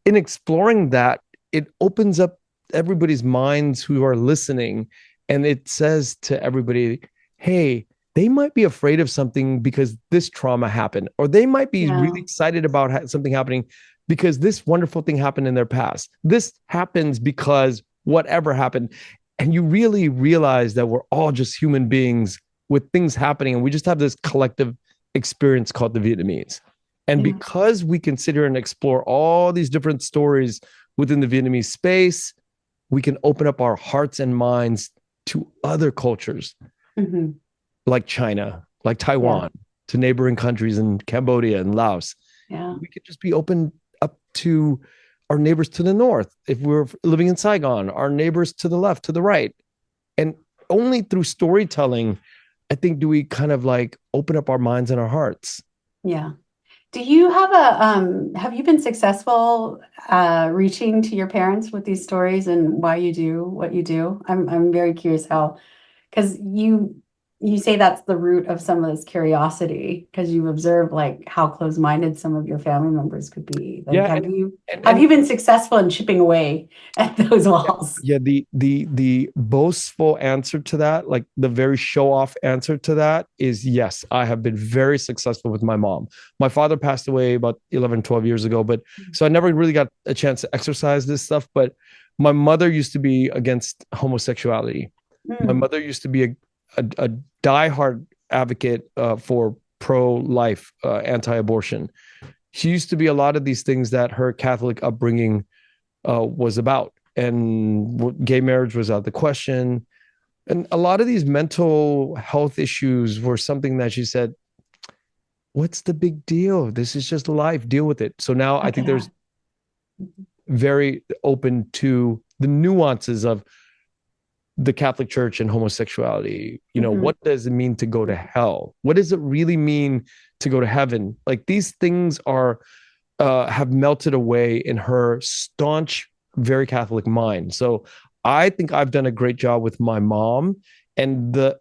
in exploring that, it opens up everybody's minds who are listening. And it says to everybody, hey, they might be afraid of something because this trauma happened, or they might be really excited about something happening because this wonderful thing happened in their past. This happens because whatever happened. And you really realize that we're all just human beings with things happening. And we just have this collective experience called the Vietnamese. And because we consider and explore all these different stories within the Vietnamese space, we can open up our hearts and minds to other cultures like China, like Taiwan, to neighboring countries in Cambodia and Laos. We could just be open up to our neighbors to the north, if we're living in Saigon, our neighbors to the left, to the right. And only through storytelling, I think, do we kind of like open up our minds and our hearts. Yeah. Do you have have you been successful reaching to your parents with these stories and why you do what you do? I'm very curious how, because you say that's the root of some of this curiosity, because you observe like how close-minded some of your family members could be. Like, have you been successful in chipping away at those walls? Yeah, the boastful answer to that, like the very show-off answer to that is yes, I have been very successful with my mom. My father passed away about 11, 12 years ago, but so I never really got a chance to exercise this stuff. But my mother used to be against homosexuality. My mother used to be a diehard advocate for pro-life, anti-abortion. She used to be a lot of these things that her Catholic upbringing was about. And gay marriage was out of the question. And a lot of these mental health issues were something that she said, what's the big deal? This is just life. Deal with it. So now I think there's very open to the nuances of the Catholic Church and homosexuality. You know, what does it mean to go to hell? What does it really mean to go to heaven? Like, these things are have melted away in her staunch, very Catholic mind. So I think I've done a great job with my mom, and the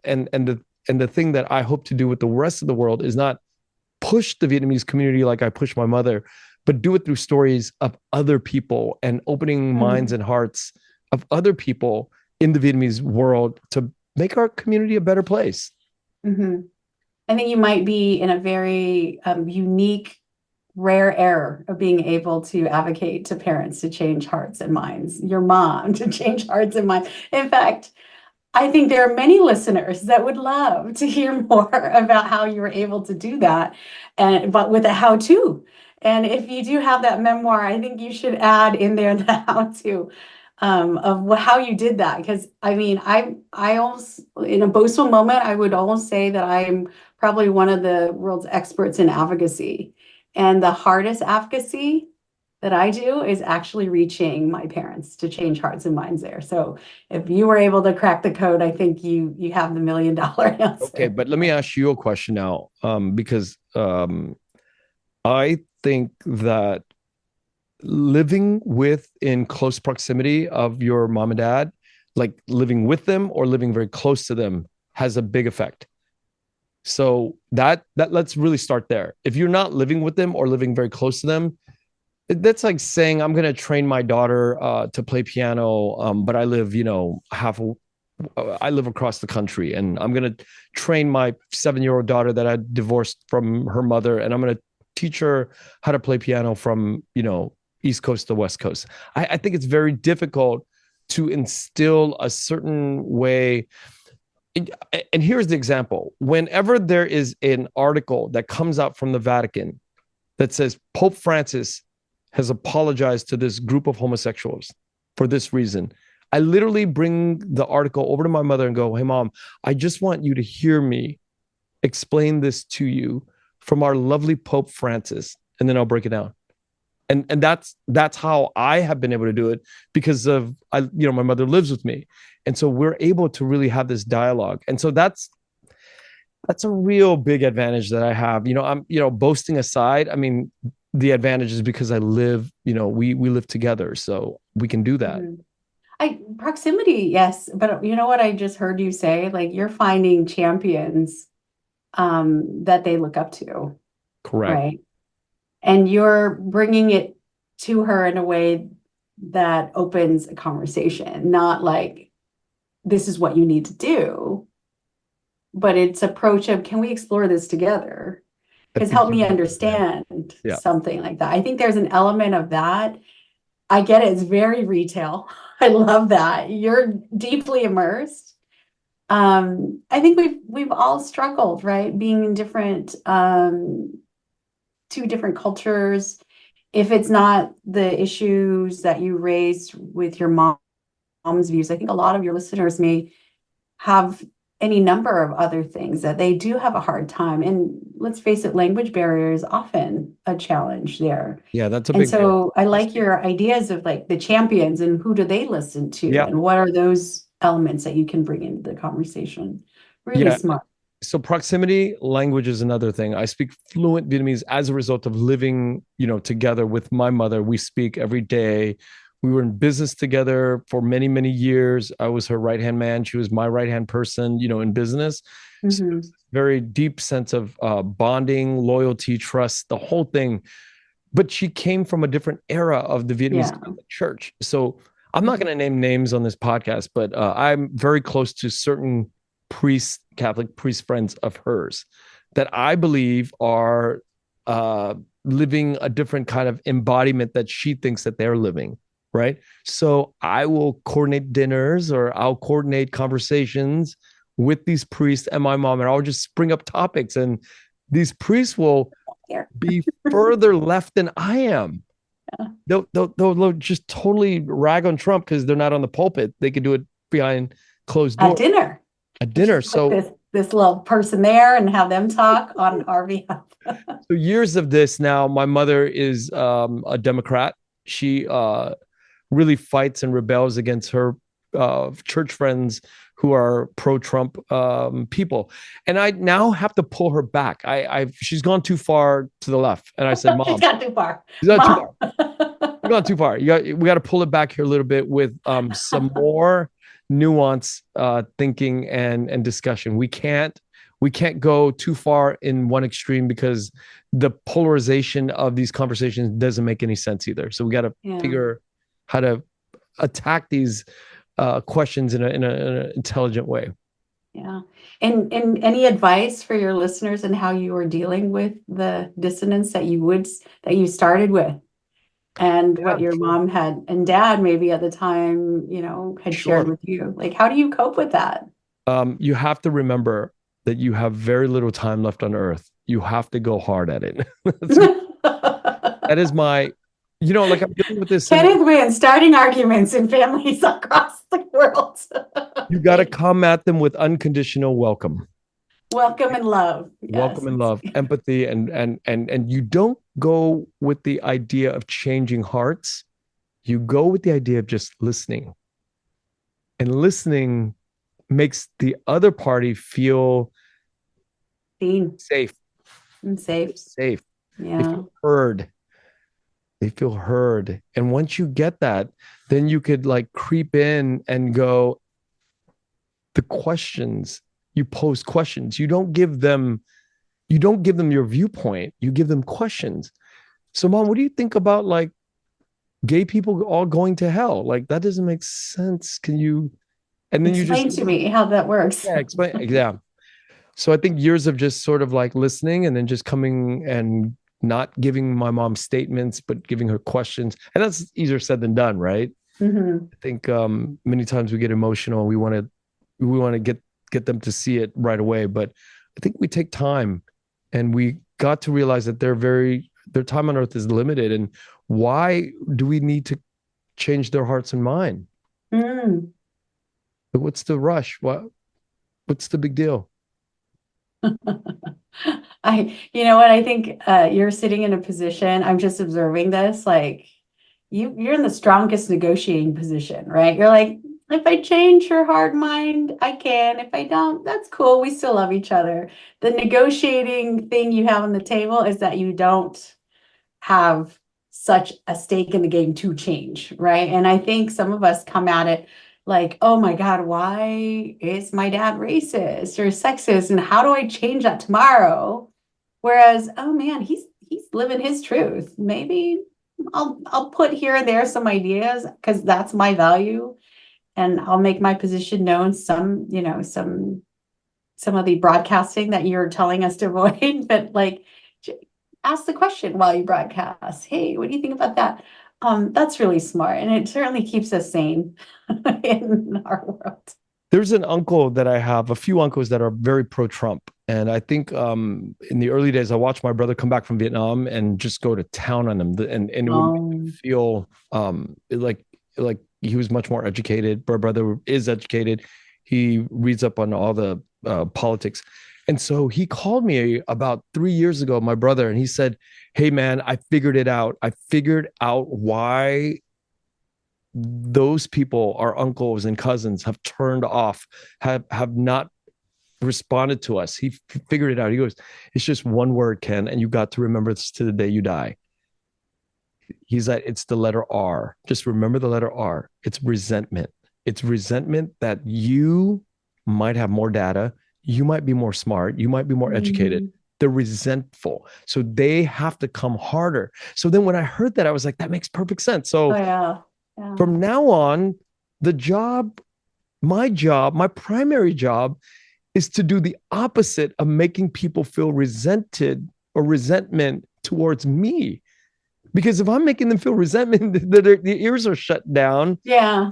thing that I hope to do with the rest of the world is not push the Vietnamese community like I push my mother, but do it through stories of other people and opening minds and hearts of other people in the Vietnamese world to make our community a better place. I think you might be in a very unique, rare era of being able to advocate to parents to change hearts and minds, your mom to change hearts and minds. In fact, I think there are many listeners that would love to hear more about how you were able to do that, but with a how-to. And if you do have that memoir, I think you should add in there the how-to of how you did that. Because I mean, I almost, in a boastful moment, I would almost say that I'm probably one of the world's experts in advocacy. And the hardest advocacy that I do is actually reaching my parents to change hearts and minds there. So if you were able to crack the code, I think you have the $1 million answer. Okay, but let me ask you a question now, because I think that living in close proximity of your mom and dad, like living with them or living very close to them, has a big effect. So that let's really start there. If you're not living with them or living very close to them, that's like saying I'm going to train my daughter to play piano, but I live, I live across the country, and I'm going to train my 7-year-old daughter that I divorced from her mother, and I'm going to teach her how to play piano from, East Coast to West Coast. I think it's very difficult to instill a certain way. And here's the example. Whenever there is an article that comes out from the Vatican that says Pope Francis has apologized to this group of homosexuals for this reason, I literally bring the article over to my mother and go, hey, Mom, I just want you to hear me explain this to you from our lovely Pope Francis, and then I'll break it down. And that's how I have been able to do it, because of my mother lives with me, and so we're able to really have this dialogue. And so that's a real big advantage that I have. I'm boasting aside. I mean, the advantage is because I live, we live together, so we can do that. Proximity, yes. But you know what I just heard you say? Like you're finding champions that they look up to. Correct. Right. And you're bringing it to her in a way that opens a conversation, not like this is what you need to do, but it's approach of, can we explore this together? Because help me understand something like that. I think there's an element of that. I get it. It's very retail. I love that. You're deeply immersed. I think we've all struggled, right? Being in different, two different cultures. If it's not the issues that you raised with your mom's views, I think a lot of your listeners may have any number of other things that they do have a hard time. And let's face it, language barrier is often a challenge there. Yeah, that's a big deal. So I like your ideas of like the champions and who do they listen to and what are those elements that you can bring into the conversation. Really smart. So proximity, language is another thing. I speak fluent Vietnamese as a result of living, together with my mother. We speak every day. We were in business together for many, many years. I was her right-hand man. She was my right-hand person, in business. So very deep sense of bonding, loyalty, trust, the whole thing. But she came from a different era of the Vietnamese Catholic Church. So I'm not going to name names on this podcast, but I'm very close to certain Catholic priest friends of hers that I believe are living a different kind of embodiment that she thinks that they're living. Right. So I will coordinate dinners or I'll coordinate conversations with these priests and my mom, and I'll just spring up topics. And these priests will be further left than I am. They'll just totally rag on Trump because they're not on the pulpit. They could do it behind closed doors. At dinner. So this little person there and have them talk on our behalf. So years of this now, my mother is a Democrat. She really fights and rebels against her church friends who are pro-Trump people. And I now have to pull her back. She's gone too far to the left. And I said, Mom. She's gone too far. She's gone too far. She's gone too far. We got to pull it back here a little bit with some more nuance thinking and discussion. We can't go too far in one extreme because the polarization of these conversations doesn't make any sense either. So we got to figure how to attack these questions in an intelligent way. Yeah. And any advice for your listeners and how you are dealing with the dissonance that you started with and what your mom had and dad maybe at the time, had shared with you? Like, how do you cope with that? You have to remember that you have very little time left on earth. You have to go hard at it. That is my, like I'm dealing with this. Kenneth wins starting arguments in families across the world. You got to come at them with unconditional welcome. Welcome and love. Yes. Welcome and love, empathy, and you don't go with the idea of changing hearts. You go with the idea of just listening. And listening makes the other party feel safe. Safe. Yeah. They feel heard. They feel heard. And once you get that, then you could like creep in and go, the questions, you pose questions. You don't give them your viewpoint. You give them questions. So Mom, what do you think about like gay people all going to hell? Like that doesn't make sense. Can you, and then explain to me how that works. Yeah, explain. Yeah. So I think years of just sort of like listening and then just coming and not giving my mom statements, but giving her questions. And that's easier said than done, right? Mm-hmm. I think many times we get emotional and we want to get them to see it right away. But I think we take time and we got to realize that their time on earth is limited. And why do we need to change their hearts and mind? Mm. But what's the rush? What's the big deal? I think you're sitting in a position, I'm just observing this, like you're in the strongest negotiating position, right? You're like, if I change her heart mind, I can. If I don't, that's cool. We still love each other. The negotiating thing you have on the table is that you don't have such a stake in the game to change, right? And I think some of us come at it like, oh my God, why is my dad racist or sexist? And how do I change that tomorrow? Whereas, oh man, he's living his truth. Maybe I'll put here and there some ideas because that's my value, and I'll make my position known. Some, some of the broadcasting that you're telling us to avoid, but like ask the question while you broadcast. Hey, what do you think about that? That's really smart, and it certainly keeps us sane in our world. There's an uncle that I have, a few uncles that are very pro-Trump. And I think in the early days, I watched my brother come back from Vietnam and just go to town on him. And it would make me feel like he was much more educated. My brother is educated. He reads up on all the politics. And so he called me about 3 years ago, my brother, and he said, hey, man, I figured it out. I figured out why those people, our uncles and cousins, have turned off, have not responded to us. He figured it out. He goes, it's just one word, Ken, and you got to remember this to the day you die. He's like, it's the letter R. Just remember the letter R. It's resentment. It's resentment that you might have more data, you might be more smart, you might be more educated. They're resentful. So they have to come harder. So then when I heard that, I was like, that makes perfect sense. So from now on, my primary job is to do the opposite of making people feel resented or resentment towards me. Because if I'm making them feel resentment, their ears are shut down. Yeah.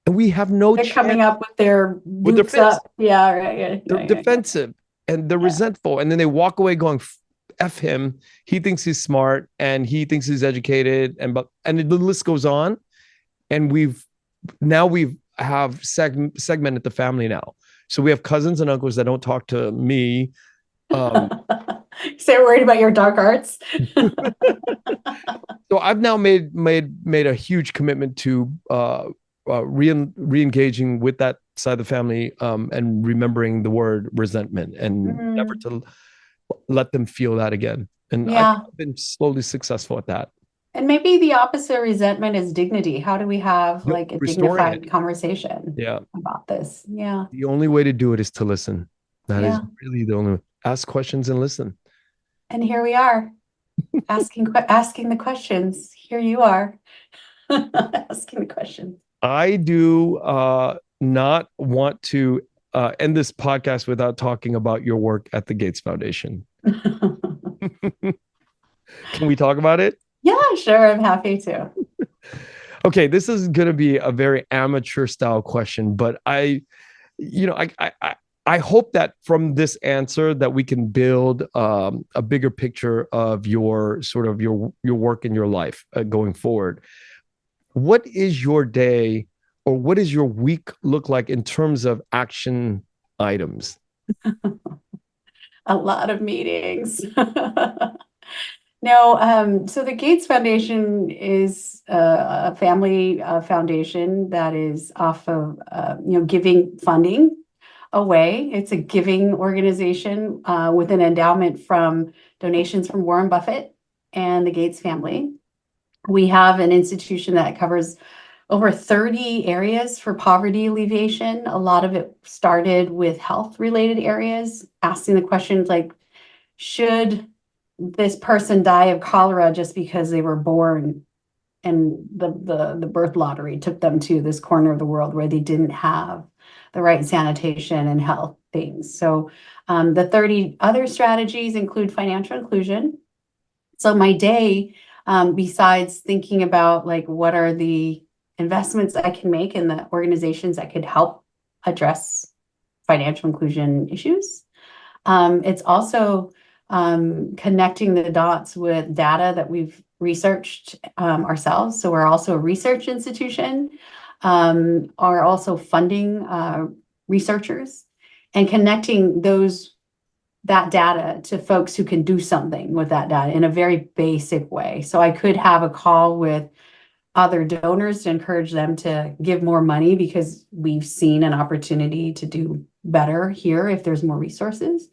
And we have no They're chance. Coming up with their boots up. Yeah, right. They're defensive and they're resentful. And then they walk away going, F him. He thinks he's smart and he thinks he's educated. And the list goes on. And we have segmented the family now. So we have cousins and uncles that don't talk to me. So you're worried about your dark arts. So I've now made a huge commitment to re-engaging with that side of the family and remembering the word resentment and never to let them feel that again. And I've been slowly successful at that. And maybe the opposite of resentment is dignity. How do we have like a dignified conversation about this? Yeah. The only way to do it is to listen. That is really the only way. Ask questions and listen. And here we are asking the questions. Here you are asking the questions. I do not want to end this podcast without talking about your work at the Gates Foundation. Can we talk about it? Yeah, sure. I'm happy to. Okay, this is going to be a very amateur style question, but I hope that from this answer that we can build a bigger picture of your work in your life going forward. What is your day or what does your week look like in terms of action items? A lot of meetings. No, so the Gates Foundation is a family foundation that is off of giving funding away. It's a giving organization with an endowment from donations from Warren Buffett and the Gates family. We have an institution that covers over 30 areas for poverty alleviation. A lot of it started with health-related areas, asking the questions like, should this person die of cholera just because they were born and the birth lottery took them to this corner of the world where they didn't have the right sanitation and health things? So the 30 other strategies include financial inclusion. So my day, besides thinking about like what are the investments I can make in the organizations that could help address financial inclusion issues, it's also connecting the dots with data that we've researched ourselves. So we're also a research institution, are also funding researchers and connecting that data to folks who can do something with that data in a very basic way. So I could have a call with other donors to encourage them to give more money because we've seen an opportunity to do better here if there's more resources.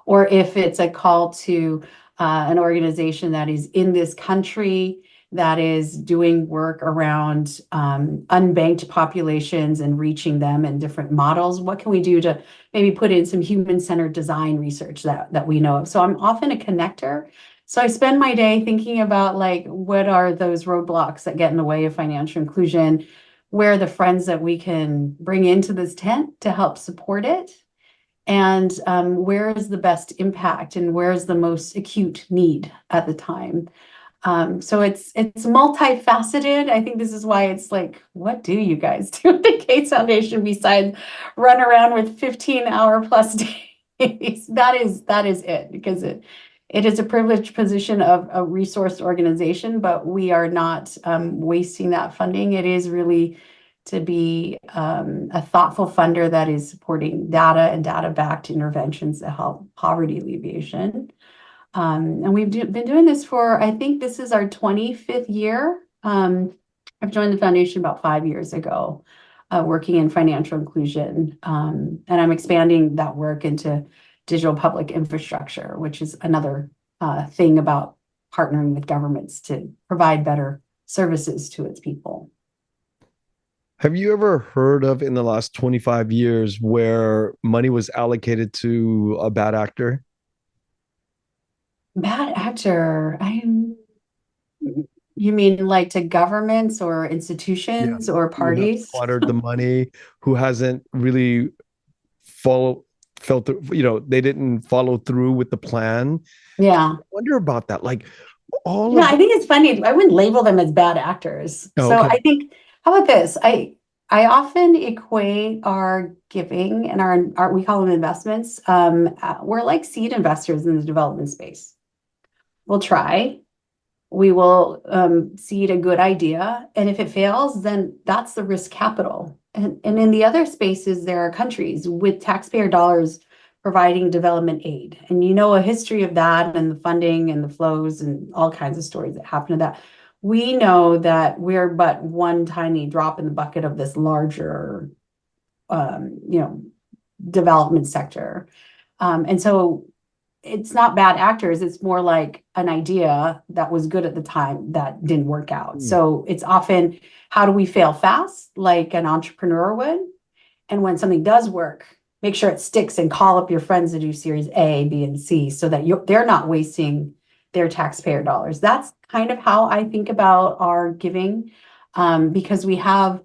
Or if it's a call to an organization that is in this country, that is doing work around unbanked populations and reaching them in different models. What can we do to maybe put in some human-centered design research that we know of? So I'm often a connector. So I spend my day thinking about like, what are those roadblocks that get in the way of financial inclusion? Where are the friends that we can bring into this tent to help support it? And where is the best impact and where is the most acute need at the time? So it's multifaceted. I think this is why it's like, what do you guys do at the Gates Foundation besides run around with 15-hour plus days? That is it, because it is a privileged position of a resourced organization, but we are not wasting that funding. It is really to be a thoughtful funder that is supporting data and data-backed interventions to help poverty alleviation. And we've been doing this for, I think this is our 25th year. I've joined the foundation about 5 years ago, working in financial inclusion. And I'm expanding that work into digital public infrastructure, which is another thing about partnering with governments to provide better services to its people. Have you ever heard of, in the last 25 years, where money was allocated to a bad actor? Bad actor. You mean like to governments or institutions or Who have parties? squandered the money, who hasn't really felt through, they didn't follow through with the plan. Yeah. I wonder about that. Like I think it's funny. I wouldn't label them as bad actors. Oh, So okay. I think, how about this? I often equate our giving and our we call them investments. We're like seed investors in the development space. We'll try. We will seed a good idea, and if it fails, then that's the risk capital. And in the other spaces, there are countries with taxpayer dollars providing development aid, and a history of that and the funding and the flows and all kinds of stories that happen to that. We know that we're but one tiny drop in the bucket of this larger, development sector, and so it's not bad actors. It's more like an idea that was good at the time that didn't work out. So it's often, how do we fail fast, like an entrepreneur would? And when something does work, make sure it sticks and call up your friends to do series A, B, and C so that they're not wasting their taxpayer dollars. That's kind of how I think about our giving, because we have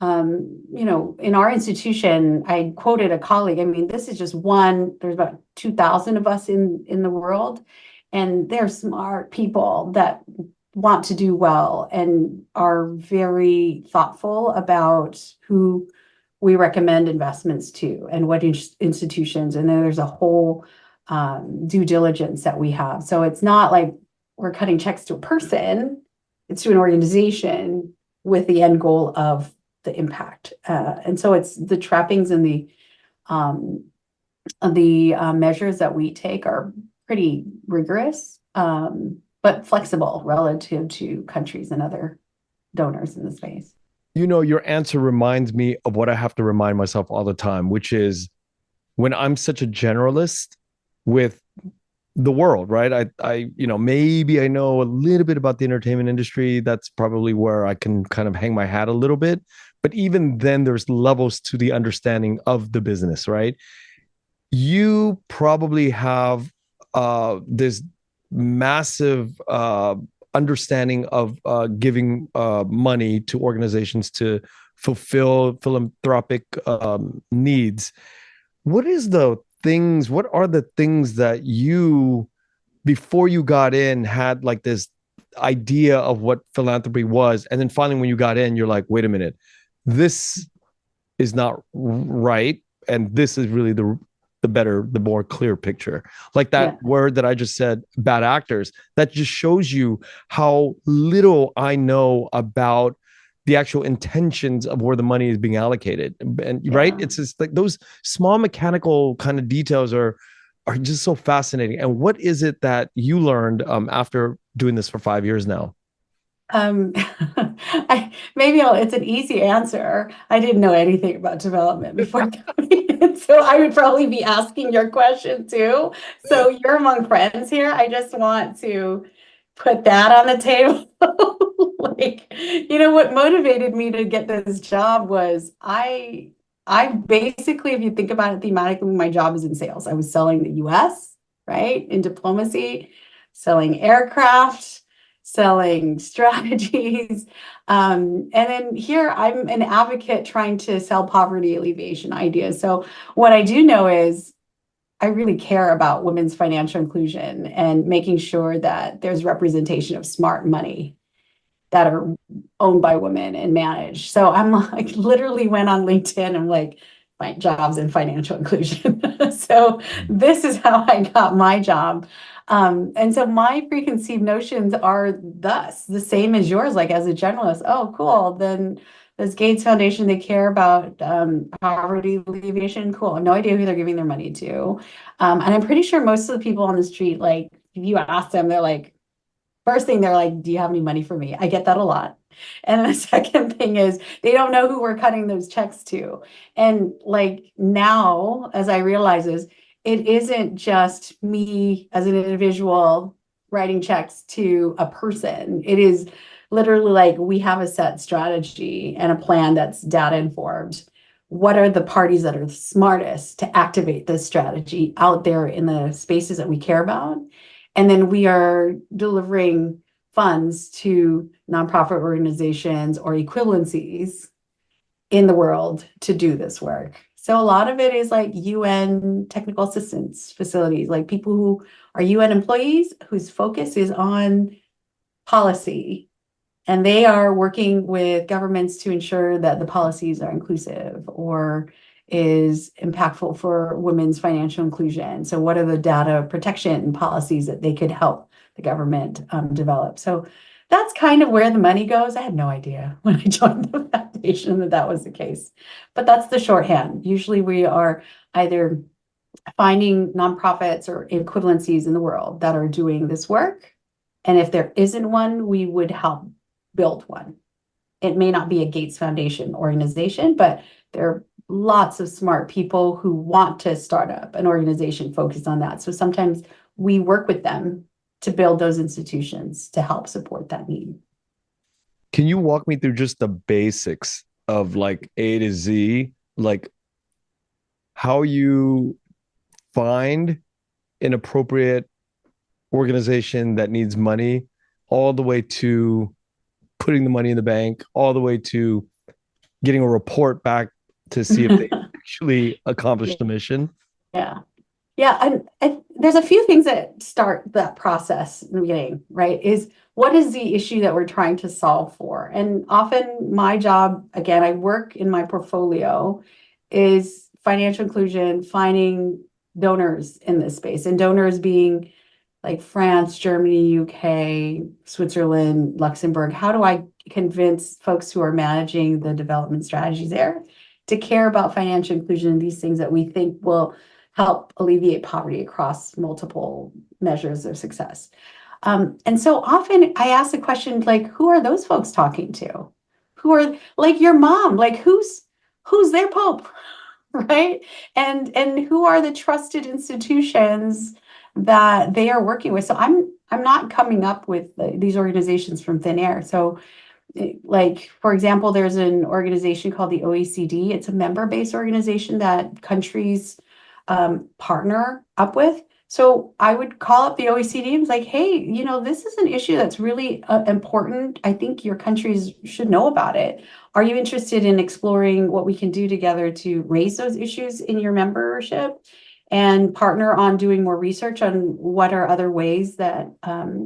in our institution, I quoted a colleague. I mean, this is just one. There's about 2,000 of us in the world, and they're smart people that want to do well and are very thoughtful about who we recommend investments to and what institutions. And then there's a whole due diligence that we have. So it's not like we're cutting checks to a person; it's to an organization with the end goal of the impact. And so it's the trappings and the measures that we take are pretty rigorous, but flexible relative to countries and other donors in the space. Your answer reminds me of what I have to remind myself all the time, which is when I'm such a generalist with the world, right? I maybe I know a little bit about the entertainment industry. That's probably where I can kind of hang my hat a little bit. But even then, there's levels to the understanding of the business, right? You probably have this massive understanding of giving money to organizations to fulfill philanthropic needs. What are the things that you, before you got in, had like this idea of what philanthropy was, and then finally when you got in, you're like, wait a minute, this is not right, and this is really the more clear picture. Like that word that I just said, bad actors, that just shows you how little I know about the actual intentions of where the money is being allocated. And right, it's just like those small mechanical kind of details are just so fascinating. And what is it that you learned after doing this for 5 years now? it's an easy answer. I didn't know anything about development before coming in, so I would probably be asking your question too. So you're among friends here. I just want to put that on the table. Like, what motivated me to get this job was I basically, if you think about it thematically, my job is in sales. I was selling the US, right, in diplomacy, selling aircraft, selling strategies. And then here I'm an advocate trying to sell poverty alleviation ideas. So what I do know is I really care about women's financial inclusion and making sure that there's representation of smart money that are owned by women and managed. So I'm like literally went on LinkedIn and like find jobs in financial inclusion. So this is how I got my job. And so my preconceived notions are thus the same as yours, like as a generalist. Oh, cool. Then this Gates Foundation, they care about poverty alleviation. Cool. I have no idea who they're giving their money to. And I'm pretty sure most of the people on the street, like if you ask them, they're like, first thing, they're like, do you have any money for me? I get that a lot. And the second thing is they don't know who we're cutting those checks to. And like now, as I realize is it isn't just me as an individual writing checks to a person. It is literally like we have a set strategy and a plan that's data informed. What are the parties that are the smartest to activate this strategy out there in the spaces that we care about? And then we are delivering funds to nonprofit organizations or equivalencies in the world to do this work. So a lot of it is like UN technical assistance facilities, like people who are UN employees whose focus is on policy. And they are working with governments to ensure that the policies are inclusive or is impactful for women's financial inclusion. So what are the data protection policies that they could help the government develop? So that's kind of where the money goes. I had no idea when I joined the foundation that was the case, but that's the shorthand. Usually we are either finding nonprofits or equivalencies in the world that are doing this work. And if there isn't one, we would help build one. It may not be a Gates Foundation organization, but there are lots of smart people who want to start up an organization focused on that. So sometimes we work with them to build those institutions to help support that need. Can you walk me through just the basics of like A to Z, like how you find an appropriate organization that needs money, all the way to putting the money in the bank, all the way to getting a report back to see if they actually accomplished the mission? Yeah. Yeah. And there's a few things that start that process in the beginning, right? Is what is the issue that we're trying to solve for? And often my job, again, I work in my portfolio, is financial inclusion, finding donors in this space, and donors being like France, Germany, UK, Switzerland, Luxembourg. How do I convince folks who are managing the development strategies there to care about financial inclusion and these things that we think will help alleviate poverty across multiple measures of success? And so often I ask the question, like, who are those folks talking to? Who are like your mom? Like, who's their pope, right? And who are the trusted institutions that they are working with? So I'm not coming up with these organizations from thin air. So like, for example, there's an organization called the OECD. It's a member-based organization that countries partner up with. So I would call up the OECD and was like, hey, this is an issue that's really important. I think your countries should know about it. Are you interested in exploring what we can do together to raise those issues in your membership and partner on doing more research on what are other ways that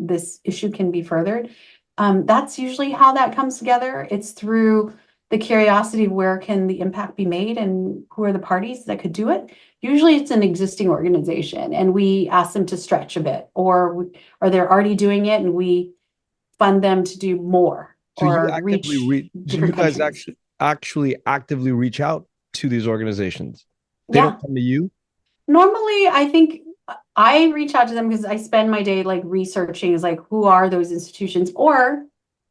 this issue can be furthered? That's usually how that comes together. It's through the curiosity of where can the impact be made and who are the parties that could do it. Usually it's an existing organization and we ask them to stretch a bit, or they're already doing it and we fund them to do more. So or you actively do you guys actually actively reach out to these organizations? They don't come to you? Normally, I think I reach out to them because I spend my day like researching is like, who are those institutions, or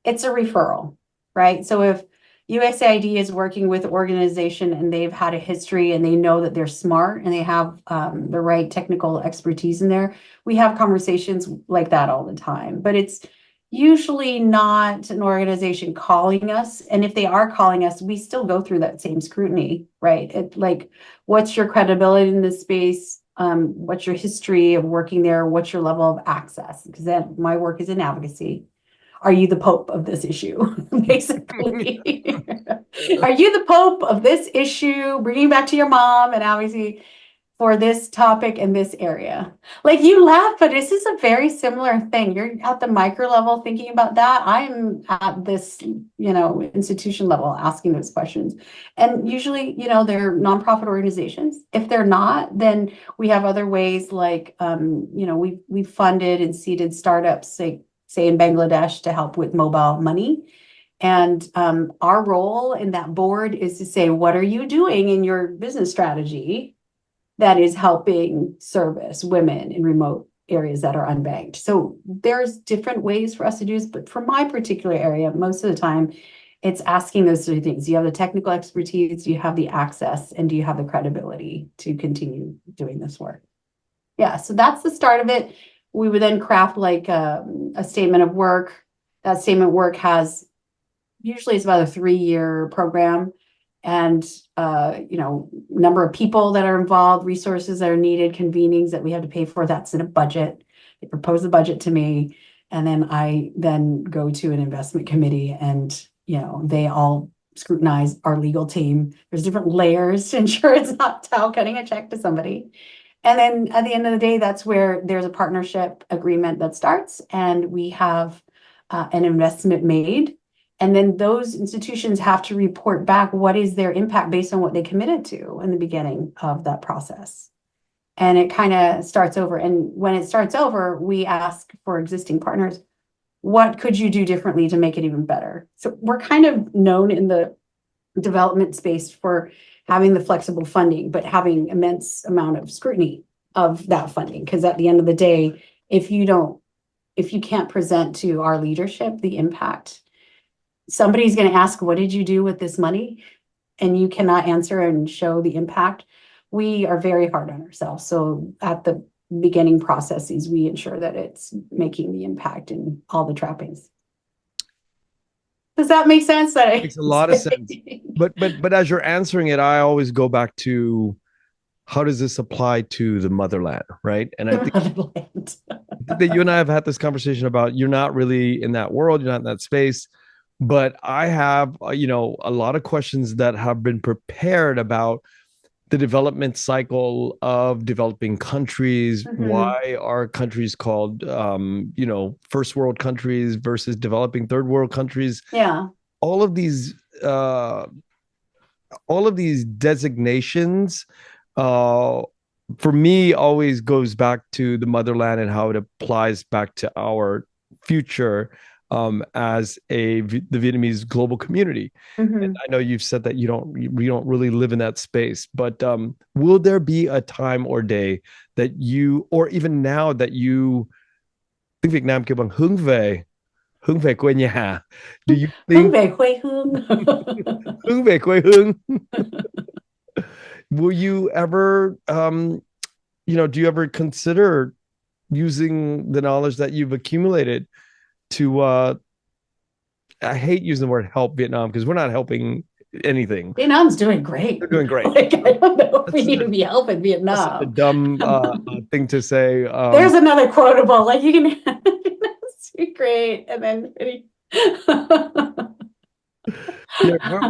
it's a referral. right? So if USAID is working with an organization and they've had a history and they know that they're smart and they have the right technical expertise in there, we have conversations like that all the time. But it's usually not an organization calling us. And if they are calling us, we still go through that same scrutiny, right? Like, what's your credibility in this space? What's your history of working there? What's your level of access? Because then my work is in advocacy. Are you the Pope of this issue? Basically, are you the Pope of this issue? Bringing back to your mom and obviously for this topic in this area. Like, you laugh, but this is a very similar thing. You're at the micro level thinking about that. I'm at this, institution level asking those questions. And usually, they're nonprofit organizations. If they're not, then we have other ways like, we've funded and seeded startups, like, say in Bangladesh, to help with mobile money. And our role in that board is to say, what are you doing in your business strategy that is helping service women in remote areas that are unbanked? So there's different ways for us to do this, but for my particular area, most of the time, it's asking those three things. Do you have the technical expertise? Do you have the access? And do you have the credibility to continue doing this work? Yeah, so that's the start of it. We would then craft like a statement of work. That statement of work has, usually it's about a 3-year program, and number of people that are involved, resources that are needed, convenings that we have to pay for. That's in a budget. They propose the budget to me, and then I go to an investment committee, and they all scrutinize our legal team. There's different layers to ensure it's not Tao cutting a check to somebody. And then at the end of the day, that's where there's a partnership agreement that starts, and we have an investment made. And then those institutions have to report back what is their impact based on what they committed to in the beginning of that process. And it kind of starts over. And when it starts over, we ask for existing partners, what could you do differently to make it even better? So we're kind of known in the development space for having the flexible funding, but having immense amount of scrutiny of that funding. Because at the end of the day, if you can't present to our leadership the impact, somebody's going to ask, what did you do with this money? And you cannot answer and show the impact. We are very hard on ourselves. So at the beginning processes, we ensure that it's making the impact in all the trappings. Does that make sense? That makes a lot of sense. But as you're answering it, I always go back to, how does this apply to the motherland, right? And I think that you and I have had this conversation about, you're not really in that world, you're not in that space. But I have, a lot of questions that have been prepared about the development cycle of developing countries. Mm-hmm. Why are countries called, first world countries versus developing third world countries? Yeah. All of these designations, for me, always goes back to the motherland and how it applies back to our future. As the Vietnamese global community. Mm-hmm. And I know you've said that you don't really live in that space, but will there be a time or day that you, or even now that you, tiếng Việt Nam kêu bằng hướng về quê nhà, do you think hướng về quê hương hướng về quê hương will you ever do you ever consider using the knowledge that you've accumulated to I hate using the word help Vietnam, because we're not helping anything. Vietnam's doing great. They're doing great. Like, I don't know if we need to be helping Vietnam. That's a dumb thing to say. There's another quotable, like, you can be great, and then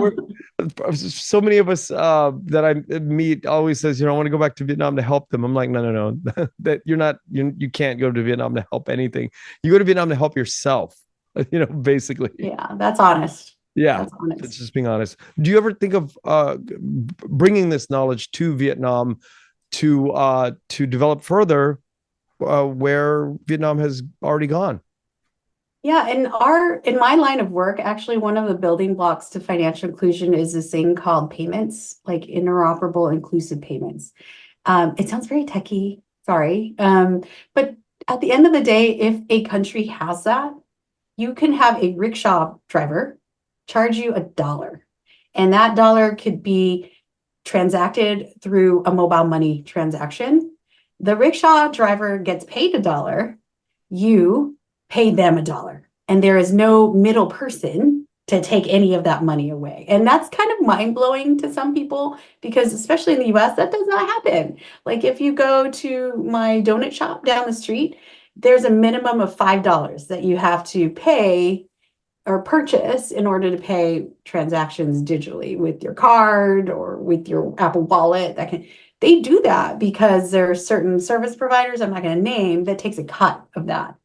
we're so many of us that I meet always says, I want to go back to Vietnam to help them. I'm like, no. That you can't go to Vietnam to help anything. You go to Vietnam to help yourself, basically. Yeah, that's honest. Yeah, that's honest. It's just being honest. Do you ever think of bringing this knowledge to Vietnam to develop further where Vietnam has already gone? Yeah, in my line of work, actually, one of the building blocks to financial inclusion is this thing called payments, like interoperable inclusive payments. It sounds very techie, sorry. But at the end of the day, if a country has that, you can have a rickshaw driver charge you $1. And that dollar could be transacted through a mobile money transaction. The rickshaw driver gets paid $1. You pay them $1. And there is no middle person to take any of that money away. And that's kind of mind-blowing to some people, because especially in the US, that does not happen. Like if you go to my donut shop down the street, there's a minimum of $5 that you have to pay or purchase in order to pay transactions digitally with your card or with your Apple Wallet. They do that because there are certain service providers, I'm not going to name, that takes a cut of that.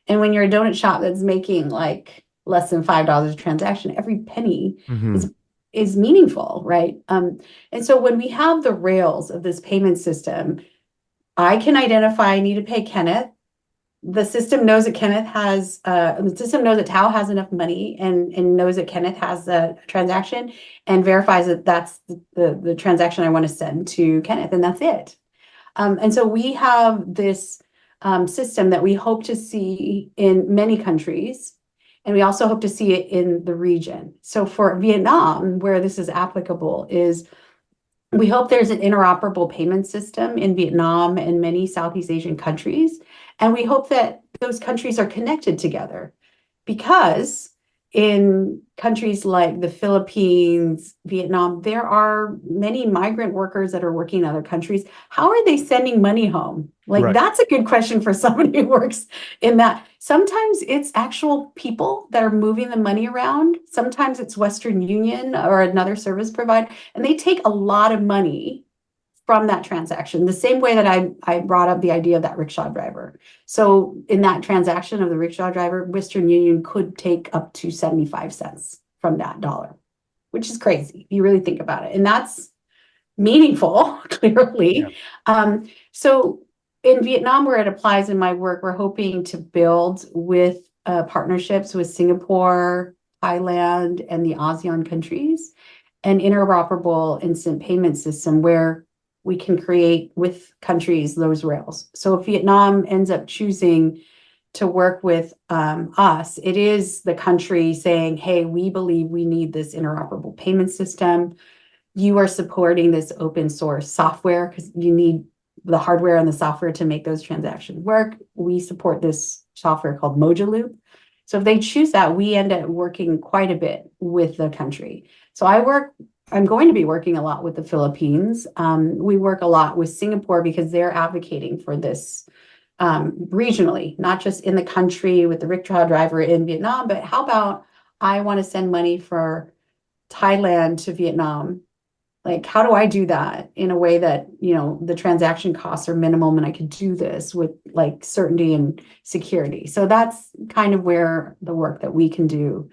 And when you're a donut shop that's making like less than $5 a transaction, every penny is meaningful, right? And so when we have the rails of this payment system, I can identify I need to pay Kenneth. The system knows that Tao has enough money and knows that Kenneth has a transaction and verifies that that's the transaction I want to send to Kenneth, and that's it. And so we have this system that we hope to see in many countries, and we also hope to see it in the region. So for Vietnam, where this is applicable, is we hope there's an interoperable payment system in Vietnam and many Southeast Asian countries. And we hope that those countries are connected together, because in countries like the Philippines, Vietnam, there are many migrant workers that are working in other countries. How are they sending money home? Like, Right. That's a good question for somebody who works in that. Sometimes it's actual people that are moving the money around. Sometimes it's Western Union or another service provider, and they take a lot of money from that transaction, the same way that I brought up the idea of that rickshaw driver. So in that transaction of the rickshaw driver, Western Union could take up to 75 cents from that dollar, which is crazy if you really think about it. And that's meaningful, clearly. Yeah. So in Vietnam, where it applies in my work, we're hoping to build with partnerships with Singapore, Thailand, and the ASEAN countries, an interoperable instant payment system where we can create with countries those rails. So if Vietnam ends up choosing to work with us, it is the country saying, hey, we believe we need this interoperable payment system. You are supporting this open source software because you need the hardware and the software to make those transactions work. We support this software called Mojaloop. So if they choose that, we end up working quite a bit with the country. So I'm going to be working a lot with the Philippines. We work a lot with Singapore because they're advocating for this regionally, not just in the country with the rickshaw driver in Vietnam, but how about I want to send money for Thailand to Vietnam? Like, how do I do that in a way that, the transaction costs are minimum and I could do this with like certainty and security? So that's kind of where the work that we can do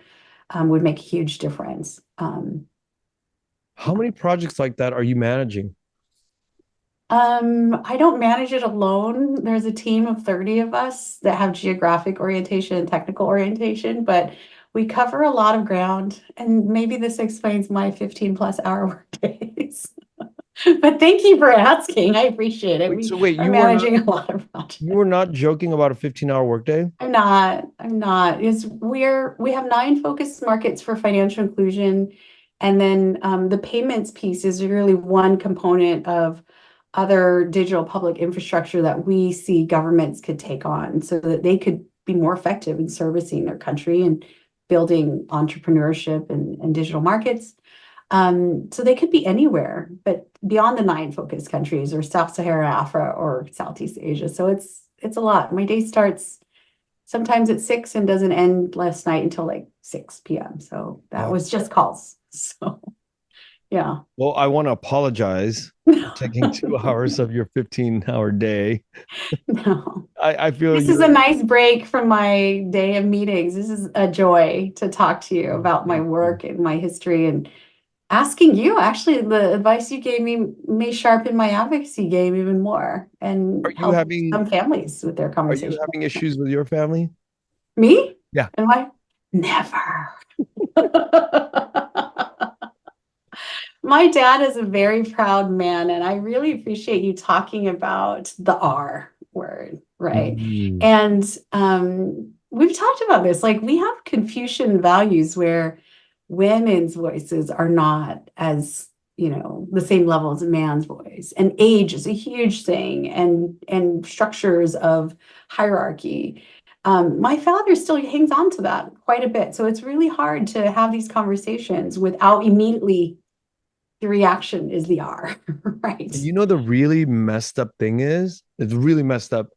would make a huge difference. How many projects like that are you managing? I don't manage it alone. There's a team of 30 of us that have geographic orientation and technical orientation, but we cover a lot of ground, and maybe this explains my 15+ hour work days. But thank you for asking. I appreciate it. Wait, We are managing a lot of projects. You were not joking about a 15-hour workday? I'm not. We have 9 focused markets for financial inclusion. And then the payments piece is really one component of other digital public infrastructure that we see governments could take on so that they could be more effective in servicing their country and building entrepreneurship and digital markets. So they could be anywhere, but beyond the 9 focus countries or Sub-Saharan Africa or Southeast Asia. So it's a lot. My day starts sometimes at 6 and doesn't end last night until like 6 p.m. So that was just calls. So, yeah. Well, I want to apologize for taking 2 hours of your 15-hour day. No. I feel this is a nice break from my day of meetings. This is a joy to talk to you about my work and my history, and asking you. Actually, the advice you gave me may sharpen my advocacy game even more and help some families with their conversation. Are you having issues with your family? Me? Yeah. Am I? Never. My dad is a very proud man, and I really appreciate you talking about the R word, right? Mm-hmm. And we've talked about this. Like, we have Confucian values where women's voices are not as, the same level as a man's voice. And age is a huge thing, and structures of hierarchy. My father still hangs on to that quite a bit. So it's really hard to have these conversations without immediately the reaction is the R, right? The really messed up thing is, it's really messed up,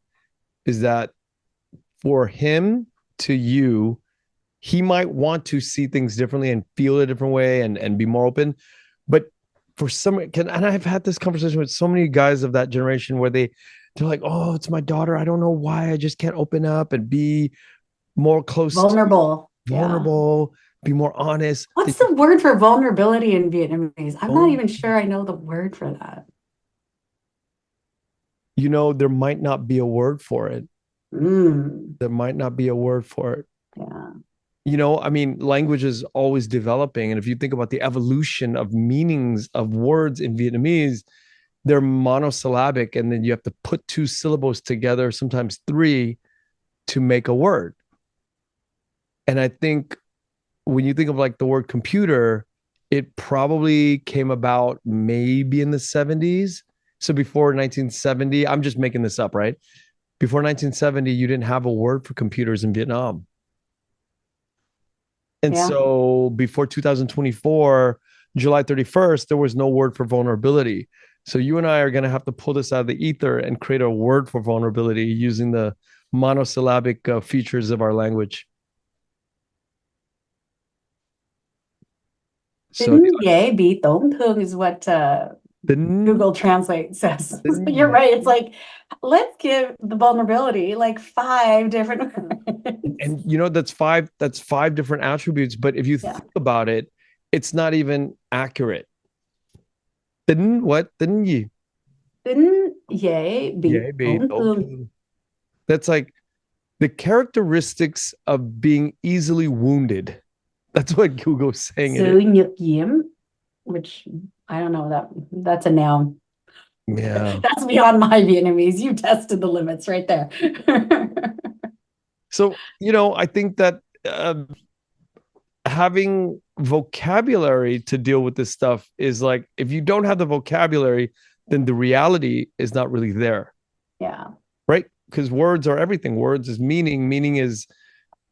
is that for him to you, he might want to see things differently and feel a different way and be more open. But for some, and I've had this conversation with so many guys of that generation where they're like, oh, it's my daughter. I don't know why. I just can't open up and be more vulnerable, be more honest. What's the word for vulnerability in Vietnamese? I'm not even sure I know the word for that. There might not be a word for it. There might not be a word for it. Yeah. Language is always developing. And if you think about the evolution of meanings of words in Vietnamese, they're monosyllabic. And then you have to put 2 syllables together, sometimes 3, to make a word. And I think when you think of like the word computer, it probably came about maybe in the 70s. So before 1970, I'm just making this up, right? Before 1970, you didn't have a word for computers in Vietnam. And so before 2024, July 31st, there was no word for vulnerability. So you and I are going to have to pull this out of the ether and create a word for vulnerability using the monosyllabic features of our language. So bị tổn thương is what Google Translate says. You're right. It's like, let's give the vulnerability like 5 different words. And that's 5 different attributes. But if you think about it, it's not even accurate. Tính gì? Tính dễ bị tổn thương. That's like the characteristics of being easily wounded. That's what Google's saying. Sự nhược nhiễm, which I don't know that's a noun. Yeah. That's beyond my Vietnamese. You tested the limits right there. So, I think that having vocabulary to deal with this stuff is like, if you don't have the vocabulary, then the reality is not really there. Yeah. Right? Because words are everything. Words is meaning. Meaning is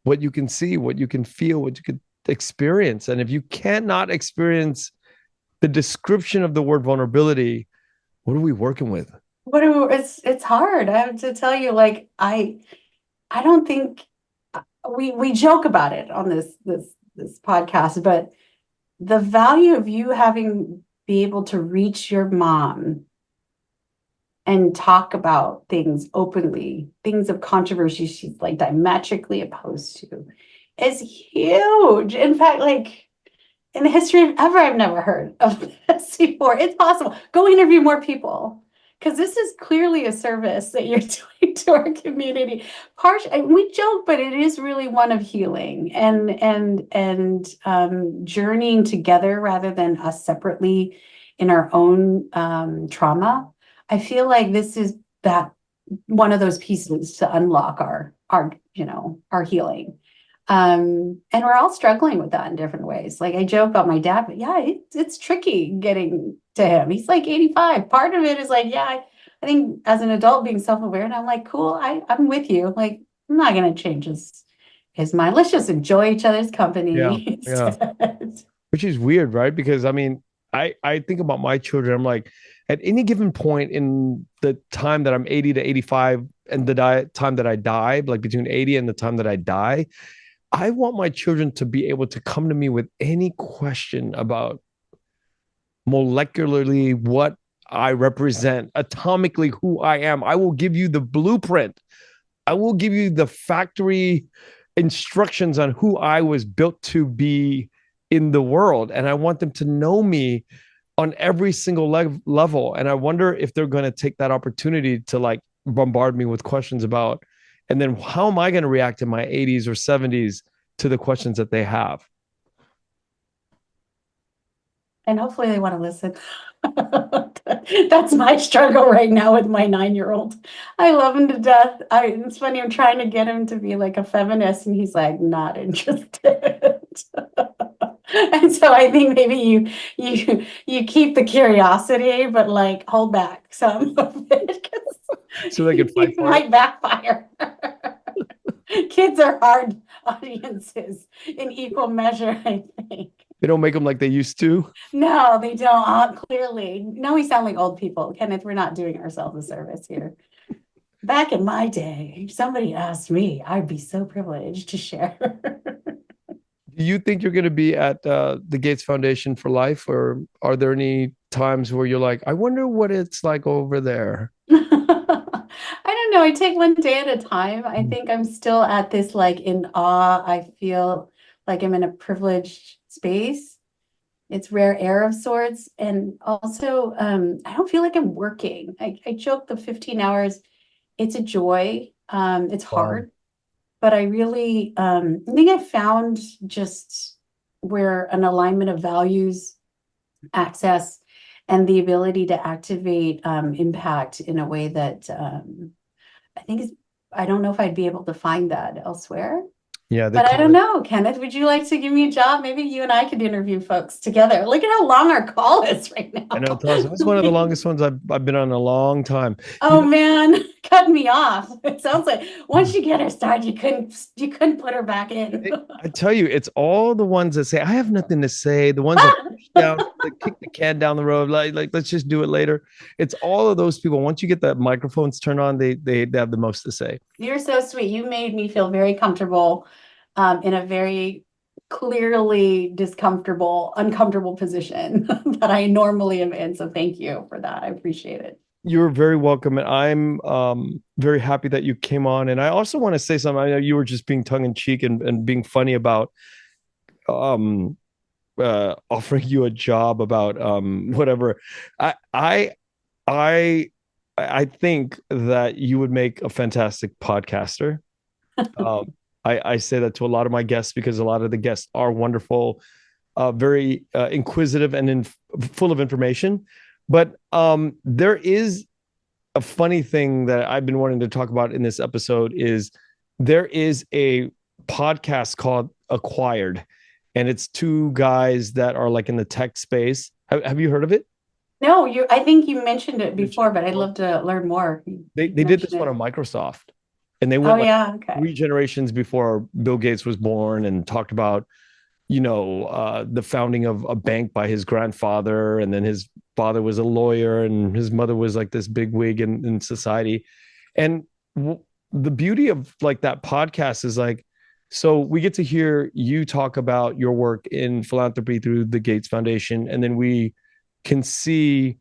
what you can see, what you can feel, what you can experience. And if you cannot experience the description of the word vulnerability, what are we working with? It's hard. I have to tell you, like, I don't think we joke about it on this podcast, but the value of you be able to reach your mom and talk about things openly, things of controversy she's like diametrically opposed to, is huge. In fact, like, in the history of ever, I've never heard of this before. It's possible. Go interview more people, because this is clearly a service that you're doing to our community. We joke, but it is really one of healing and journeying together rather than us separately in our own trauma. I feel like this is that one of those pieces to unlock our healing. And we're all struggling with that in different ways. Like, I joke about my dad, but it's tricky getting to him. He's like 85. Part of it is like, I think as an adult being self-aware, and I'm like, cool, I'm with you. Like, I'm not going to change his mind. Let's just enjoy each other's company. Yeah. Which is weird, right? Because I think about my children. I'm like, at any given point in the time that I'm 80 to 85 and the time that I die, like between 80 and the time that I die, I want my children to be able to come to me with any question about molecularly what I represent, atomically who I am. I will give you the blueprint. I will give you the factory instructions on who I was built to be in the world. And I want them to know me on every single level. And I wonder if they're going to take that opportunity to like bombard me with questions about, and then how am I going to react in my 80s or 70s to the questions that they have? And hopefully they want to listen. That's my struggle right now with my 9-year-old. I love him to death. It's funny, I'm trying to get him to be like a feminist, and he's like, not interested. And so I think maybe you keep the curiosity, but like hold back some of it So they can fight it for it. might backfire. Kids are hard audiences in equal measure, I think. They don't make them like they used to. No, they don't. Clearly. Now we sound like old people. Kenneth, we're not doing ourselves a service here. Back in my day, if somebody asked me, I'd be so privileged to share. Do you think you're going to be at the Gates Foundation for life, or are there any times where you're like, I wonder what it's like over there? I don't know. I take one day at a time. I think I'm still at this like in awe. I feel like I'm in a privileged space. It's rare air of sorts. And also, I don't feel like I'm working. I joke the 15 hours, it's a joy. It's Wow. hard, but I really I think I found just where an alignment of values, access, and the ability to activate impact in a way that I think is, I don't know if I'd be able to find that elsewhere. Yeah, they But I call don't it. know, Kenneth, would you like to give me a job? Maybe you and I could interview folks together. Look at how long our call is right now. I know, Taz, that's one of the longest ones I've been on in a long time. Oh You man, cut me off. It sounds like once you get her started, you couldn't put her back in. I tell you, it's all the ones that say, I have nothing to say, the ones that push down, that kick the can down the road, like let's just do it later. It's all of those people. Once you get the microphones turned on, they have the most to say. You're so sweet. You made me feel very comfortable in a very clearly uncomfortable position that I normally am in. So thank you for that. I appreciate it. You're very welcome. And I'm very happy that you came on. And I also want to say something. I know you were just being tongue in cheek and being funny about offering you a job about whatever. I I I think that you would make a fantastic podcaster. I say that to a lot of my guests because a lot of the guests are wonderful, very inquisitive and full of information. But there is a funny thing that I've been wanting to talk about in this episode is there is a podcast called Acquired, and it's two guys that are like in the tech space. Have you heard of it? No, I think you mentioned it before, but I'd love to learn more. They did this one on Microsoft, and they Oh went like yeah, okay. 3 generations before Bill Gates was born and talked about, the founding of a bank by his grandfather, and then his father was a lawyer and his mother was like this big wig in society. And the beauty of like that podcast is like, so we get to hear you talk about your work in philanthropy through the Gates Foundation, and then we can see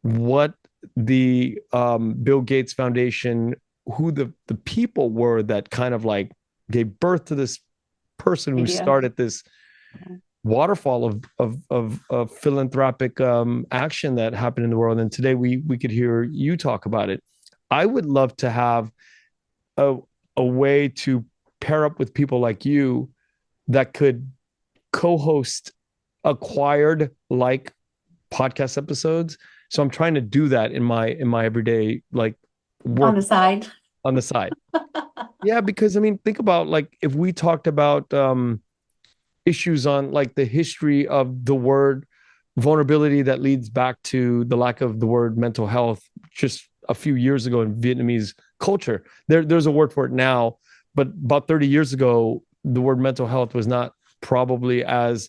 what the Bill Gates Foundation, who the people were that kind of like gave birth to this person who started this waterfall of philanthropic action that happened in the world. And today we could hear you talk about it. I would love to have a way to pair up with people like you that could co-host Acquired like podcast episodes. So I'm trying to do that in my everyday like work On the side. on the side. Yeah, because I mean, think about like if we talked about issues on like the history of the word vulnerability that leads back to the lack of the word mental health just a few years ago in Vietnamese culture. There's a word for it now, but about 30 years ago, the word mental health was not probably as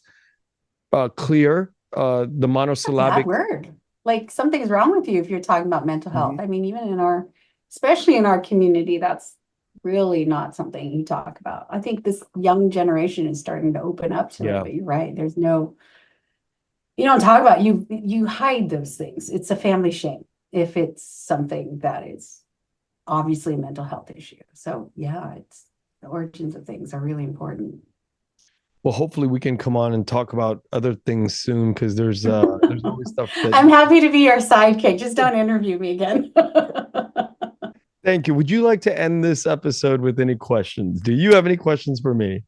clear. The monosyllabic word. Like something's wrong with you if you're talking about mental health. I mean, even especially in our community, that's really not something you talk about. I think this young generation is starting to open up to it, but you're right. You don't talk about you hide those things. It's a family shame if it's something that is obviously a mental health issue. So yeah, it's the origins of things are really important. Well, hopefully we can come on and talk about other things soon because there's always stuff that I'm happy to be your sidekick. Just don't interview me again. Thank you. Would you like to end this episode with any questions? Do you have any questions for me?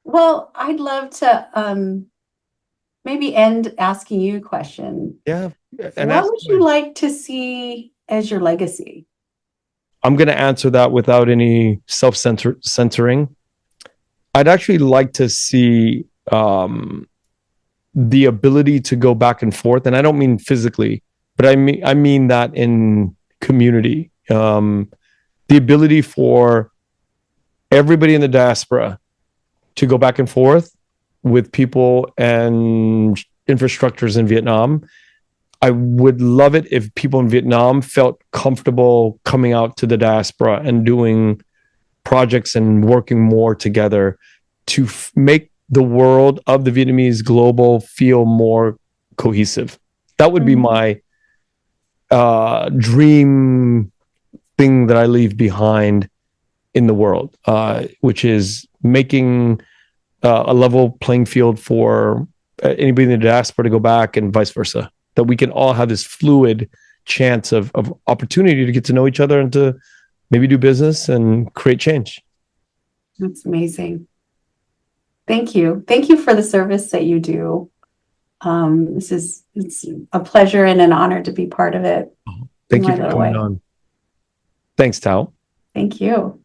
Well, I'd love to maybe end asking you a question. Yeah. What would you like to see as your legacy? I'm going to answer that without any self-censoring. I'd actually like to see the ability to go back and forth, and I don't mean physically, but I mean that in community. The ability for everybody in the diaspora to go back and forth with people and infrastructures in Vietnam. I would love it if people in Vietnam felt comfortable coming out to the diaspora and doing projects and working more together to make the world of the Vietnamese global feel more cohesive. That would be my dream thing that I leave behind in the world, which is making a level playing field for anybody in the diaspora to go back and vice versa. That we can all have this fluid chance of opportunity to get to know each other and to maybe do business and create change. That's amazing. Thank you. Thank you for the service that you do. It's a pleasure and an honor to be part of it. Thank you for coming on. Thanks, Thảo. Thank you.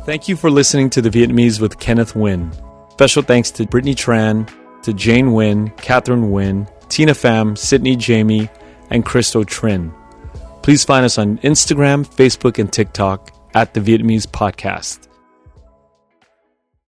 Thank you for listening to The Vietnamese with Kenneth Nguyen. Special thanks to Brittany Tran, to Jane Nguyen, Catherine Nguyen, Tina Pham, Sydney Jamie, and Christo Trin. Please find us on Instagram, Facebook, and TikTok at The Vietnamese Podcast.